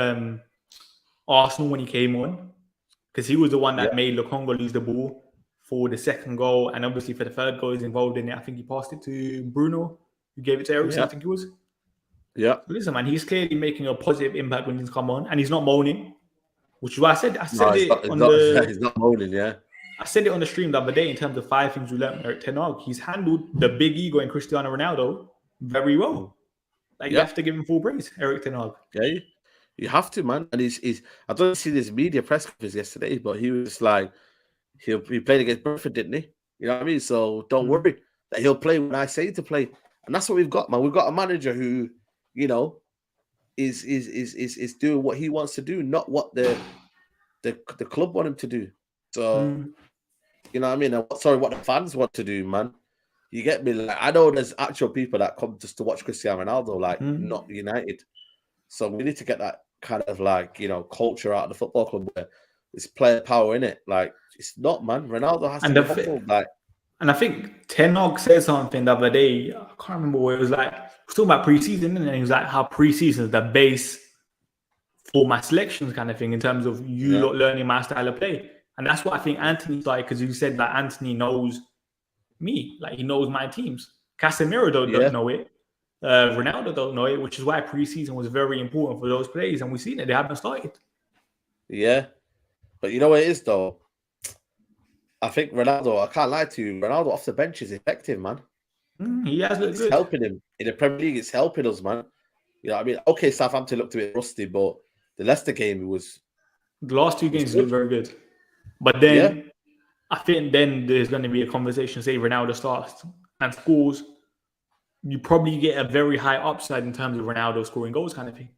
Arsenal when he came on, because he was the one that made Lukonga lose the ball for the second goal, and obviously for the third goal, he's involved in it. I think he passed it to Bruno, who gave it to Eriksen, I think it was. Yeah. So listen, man, he's clearly making a positive impact when he's come on, and he's not moaning, which is why I said he's not moaning, I said it on the stream the other day in terms of 5 things we learned from Erik Ten Hag. He's handled the big ego in Cristiano Ronaldo very well. Like, you have to give him full praise, Erik Ten Hag. Yeah, you have to, man. And he's I don't see this media press conference yesterday, but he was like, he played against Brentford, didn't he? You know what I mean? So don't worry that he'll play when I say to play. And that's what we've got, man. We've got a manager who, you know, is doing what he wants to do, not what the club want him to do. So you know what I mean? What the fans want to do, man. You get me? Like, I know there's actual people that come just to watch Cristiano Ronaldo, like not United. So we need to get that kind of like, you know, culture out of the football club where it's player power in it. Like, it's not, man. Ronaldo has to be humbled. Like, and I think Ten Hag said something the other day. I can't remember what it was like. We're talking about preseason, and he was like, how preseason is the base for my selections, kind of thing, in terms of you lot learning my style of play. And that's what I think Anthony's like, because you said that Anthony knows me, like he knows my teams. Casemiro don't know it. Ronaldo don't know it, which is why preseason was very important for those players, and we've seen it. They haven't started. Yeah, but you know what it is though. I think Ronaldo. I can't lie to you. Ronaldo off the bench is effective, man. He has looked good. It's helping him in the Premier League. It's helping us, man. You know what I mean? Okay, Southampton looked a bit rusty, but the Leicester game was. The last 2 games looked very good, but then I think then there's going to be a conversation. Say Ronaldo starts and scores. You probably get a very high upside in terms of Ronaldo scoring goals, kind of thing.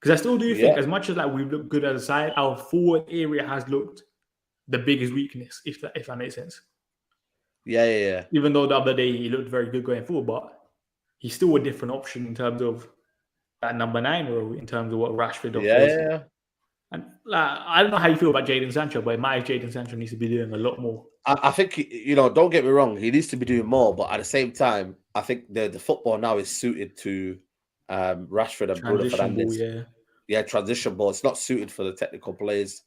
Because I still do think, as much as like we've looked good as a side, our forward area has looked the biggest weakness, if that makes sense. Yeah. Even though the other day he looked very good going forward, but he's still a different option in terms of that number 9 role, in terms of what Rashford offers. Yeah. And like, I don't know how you feel about Jadon Sancho, but my Jadon Sancho needs to be doing a lot more. I think, you know, don't get me wrong, he needs to be doing more, but at the same time, I think the football now is suited to Rashford and Bruno Fernandes. Transition ball. It's not suited for the technical players.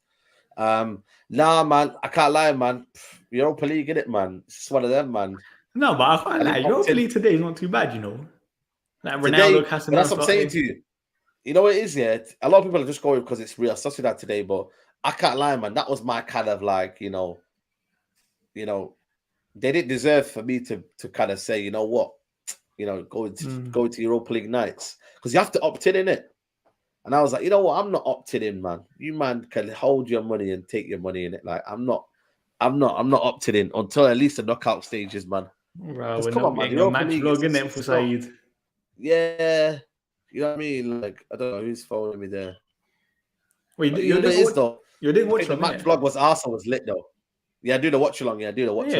Nah, man, I can't lie, man. Europa League, innit, man? It's just one of them, man. No, but I can't lie. Europa League today is not too bad, you know. Like Ronaldo, Casemiro. That's what I'm saying to you. You know what it is, yeah? A lot of people are just going because it's Real Sociedad today, but I can't lie, man. That was my kind of like, you know, they didn't deserve for me to kind of say, you know what, you know, going to Europa League nights, because you have to opt in it. And I was like, you know what, I'm not opted in, man. You man can hold your money and take your money in it. Like I'm not opted in until at least the knockout stages, man. Bro, we're not getting a match vlog in it for Saeed. Yeah, you know what I mean. Like I don't know who's following me there. Wait, you didn't watch the match vlog was Arsenal was lit though. Yeah, I do the watch along. Yeah,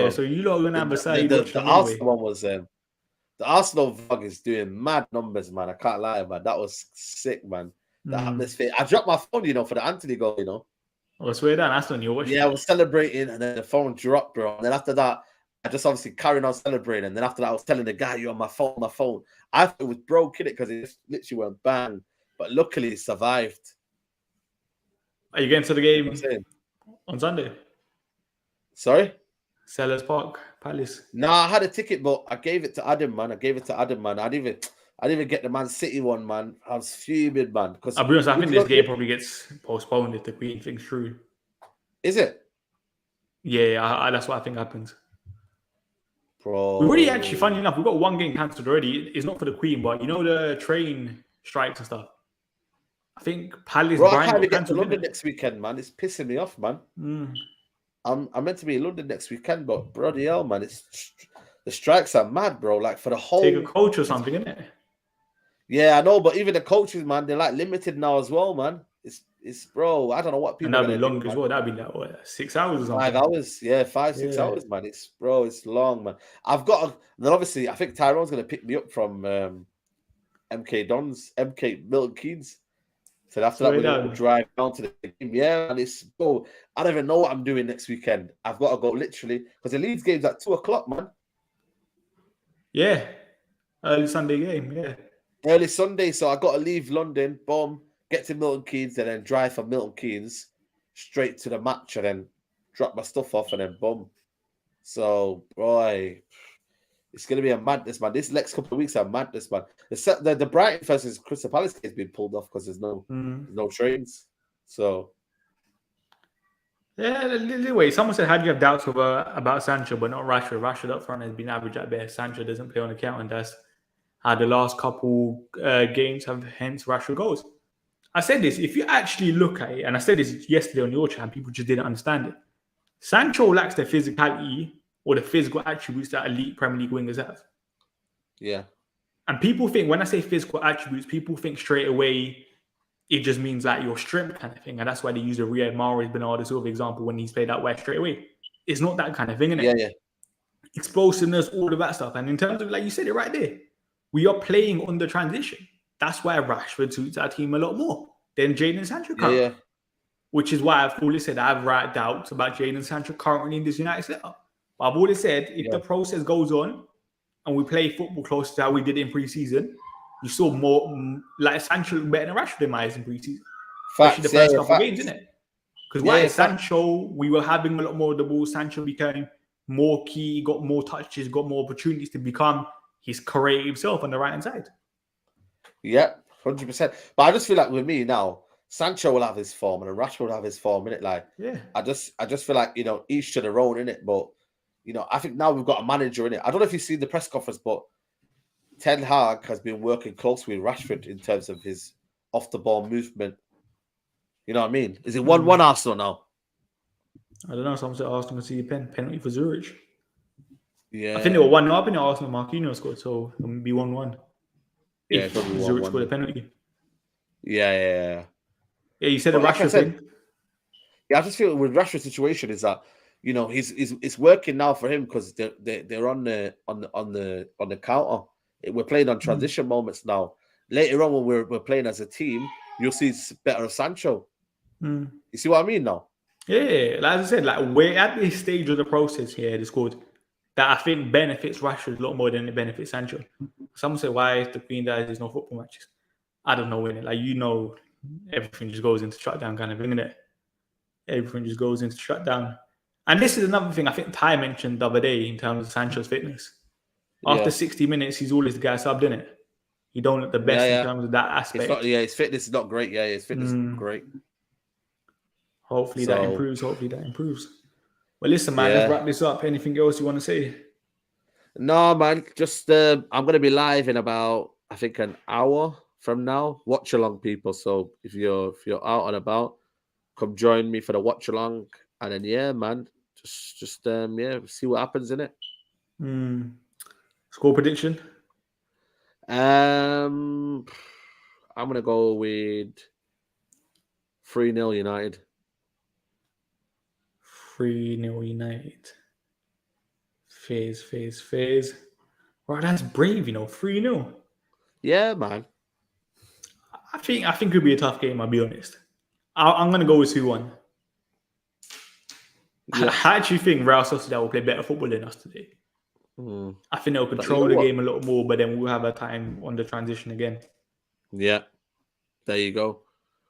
so you lot are gonna have a Saeed watch the Arsenal one was the Arsenal vlog is doing mad numbers, man. I can't lie, man. That was sick, man. The atmosphere. I dropped my phone, you know, for the Anthony goal, you know. Oh, swear down. That's when you watched. Yeah, I was celebrating, and then the phone dropped, bro. And then after that, I just obviously carried on celebrating. And then after that, I was telling the guy, "You on my phone, I thought it was broken, because it just literally went bang. But luckily, it survived. Are you getting to the game on Sunday? Sorry? Sellers Park, Palace. No, I had a ticket, but I gave it to Adam, man. I didn't even get the Man City one, man. I was fuming, man. Because I'll be honest, I think this game probably gets postponed if the Queen thing's true. Is it? Yeah, that's what I think happens. Bro. We already actually, funny enough, we've got 1 game cancelled already. It's not for the Queen, but you know the train strikes and stuff. I think Palace. Bro, I can't even get to London next weekend, man. It's pissing me off, man. I'm meant to be in London next weekend, but bloody hell, man, the strikes are mad, bro. Like for the whole. Take a coach or something, innit? Yeah, I know, but even the coaches, man, they're like limited now as well, man. It's bro, I don't know what people. And that'd be long as well. That'd be like what, 6 hours or something. 5 hours, yeah, 5-6 hours, man. It's long, man. Then obviously I think Tyrone's gonna pick me up from MK Milton Keynes. So after that, we're going to drive down to the game. Yeah, and I don't even know what I'm doing next weekend. I've got to go literally, because the Leeds game's at 2:00, man. Yeah, early Sunday game. Yeah. early Sunday, so I got to leave London, boom, get to Milton Keynes, and then drive from Milton Keynes straight to the match, and then drop my stuff off, and then boom. So, boy, it's going to be a madness, man. This next couple of weeks are madness, man. Except the Brighton versus Crystal Palace has been pulled off because there's no trains. So, yeah, anyway, someone said, how do you have doubts about Sancho, but not Rashford? Rashford up front has been average at best. Sancho doesn't play on account, and that's how the last couple games have hence Rashford goals. I said this, if you actually look at it, and I said this yesterday on your channel, people just didn't understand it. Sancho lacks the physicality or the physical attributes that elite Premier League wingers have. yeah. And people think, when I say physical attributes, people think straight away it just means like your strength kind of thing. And that's why they use the Riyad Mahrez, Bernardo Silva example when he's played out west straight away. It's not that kind of thing, innit? Yeah. Explosiveness, all of that stuff. And in terms of, like you said it right there, we are playing under transition. That's why Rashford suits our team a lot more than Jadon Sancho currently. Yeah. Which is why I've always said I have right doubts about Jadon Sancho currently in this United setup. But I've always said if the process goes on and we play football close to how we did in pre-season, you saw more like Sancho better than Rashford in my eyes in pre-season. Especially the first couple of games, isn't it? Because Sancho, we were having a lot more of the ball. Sancho became more key, got more touches, got more opportunities to become his creative self on the right-hand side. Yeah, 100%. But I just feel like with me now, Sancho will have his form and Rashford will have his form, innit? Like, I just feel like, each to their own, innit? But, I think now we've got a manager, innit? I don't know if you've seen the press conference, but Ten Hag has been working closely with Rashford in terms of his off-the-ball movement. You know what I mean? Is it 1-1 Arsenal now? I don't know. Someone said Arsenal can see a penalty for Zurich. Yeah. I think they were 1-0 up in the Arsenal. Marquinhos scored, so it will be 1-1. Yeah, if Zurich scored a penalty. Yeah, you said the Rashford thing. Yeah, I just feel with Rashford's situation is that it's working now for him because they're on the counter. We're playing on transition moments now. Later on, when we're playing as a team, you'll see it's better of Sancho. You see what I mean now? Yeah, like I said, like we're at this stage of the process here, this called that I think benefits Rashford a lot more than it benefits Sancho. Someone say, why is the Queen that there's no football matches? I don't know, innit? Like, everything just goes into shutdown kind of thing, innit? Everything just goes into shutdown. And this is another thing I think Ty mentioned the other day in terms of Sancho's fitness. After 60 minutes, he's always the guy subbed, innit? He don't look the best in terms of that aspect. His fitness is not great. Yeah, his fitness is great. Hopefully that improves. Well, listen, man, let's wrap this up. Anything else you want to say? No, man. Just I'm going to be live in about, I think, an hour from now. Watch along, people. So if you're out and about, come join me for the watch along. And then, man, just see what happens in it. Score prediction? I'm going to go with 3-0 United. 3-0 United. Phase. Right, that's brave, 3-0. Yeah, man. I think it'll be a tough game, I'll be honest. I'm going to go with 2-1. Yeah. I actually think Real Sociedad will play better football than us today. I think they'll control the game a lot more, but then we'll have a time on the transition again. Yeah. There you go.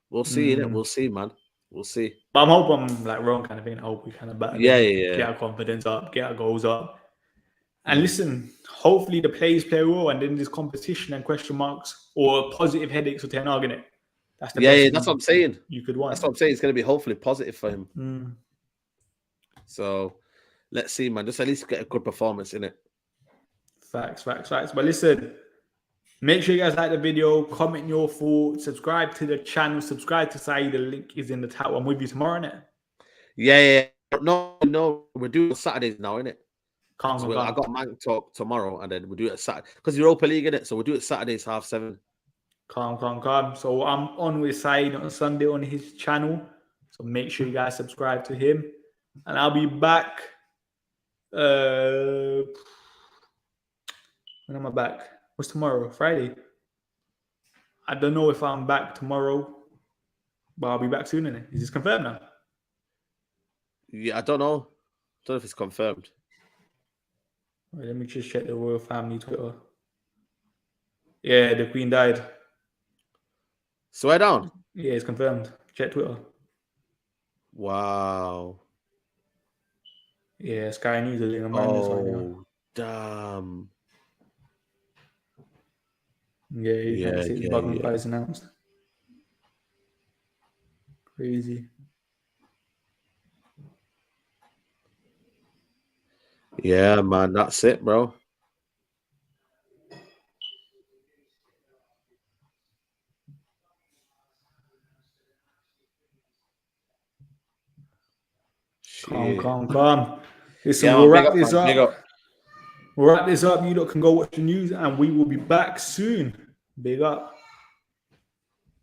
We'll see, innit? We'll see, man. We'll see. But I'm hoping I'm like wrong kind of thing. I hope we kind of battle. Yeah. Get our confidence up, get our goals up. And listen, hopefully the players play well and then there's competition and question marks or positive headaches for Ten Hag, innit? That's the best that's what I'm saying. You could want. That's what I'm saying. It's going to be hopefully positive for him. So let's see, man. Just at least get a good performance in it. Facts. But listen, make sure you guys like the video, comment your thoughts, subscribe to the channel, subscribe to Saeed. The link is in the title. I'm with you tomorrow, innit? Yeah. No. We're doing Saturdays now, innit? Calm. I got Man Talk tomorrow, and then we'll do it Saturday because Europa League, innit? So we'll do it Saturdays 7:30. Calm. So I'm on with Saeed on Sunday on his channel. So make sure you guys subscribe to him. And I'll be back. When am I back? What's tomorrow? Friday. I don't know if I'm back tomorrow, but I'll be back soon, innit? Is this confirmed now? Yeah, I don't know. Don't know if it's confirmed. Wait, let me just check the royal family Twitter. Yeah, the Queen died. Swear down. Yeah, it's confirmed. Check Twitter. Wow. Yeah, Sky News are doing a madness right now. Oh, damn. Yeah, Yeah, 26 yeah, Buckingham yeah. Palace announced. Crazy. Yeah, man, that's it, bro. Shit. Calm. Listen, Yeah, we'll man, big wrap up, this man, big up. up. We'll wrap this up. You lot can go watch the news, and we will be back soon. Big up.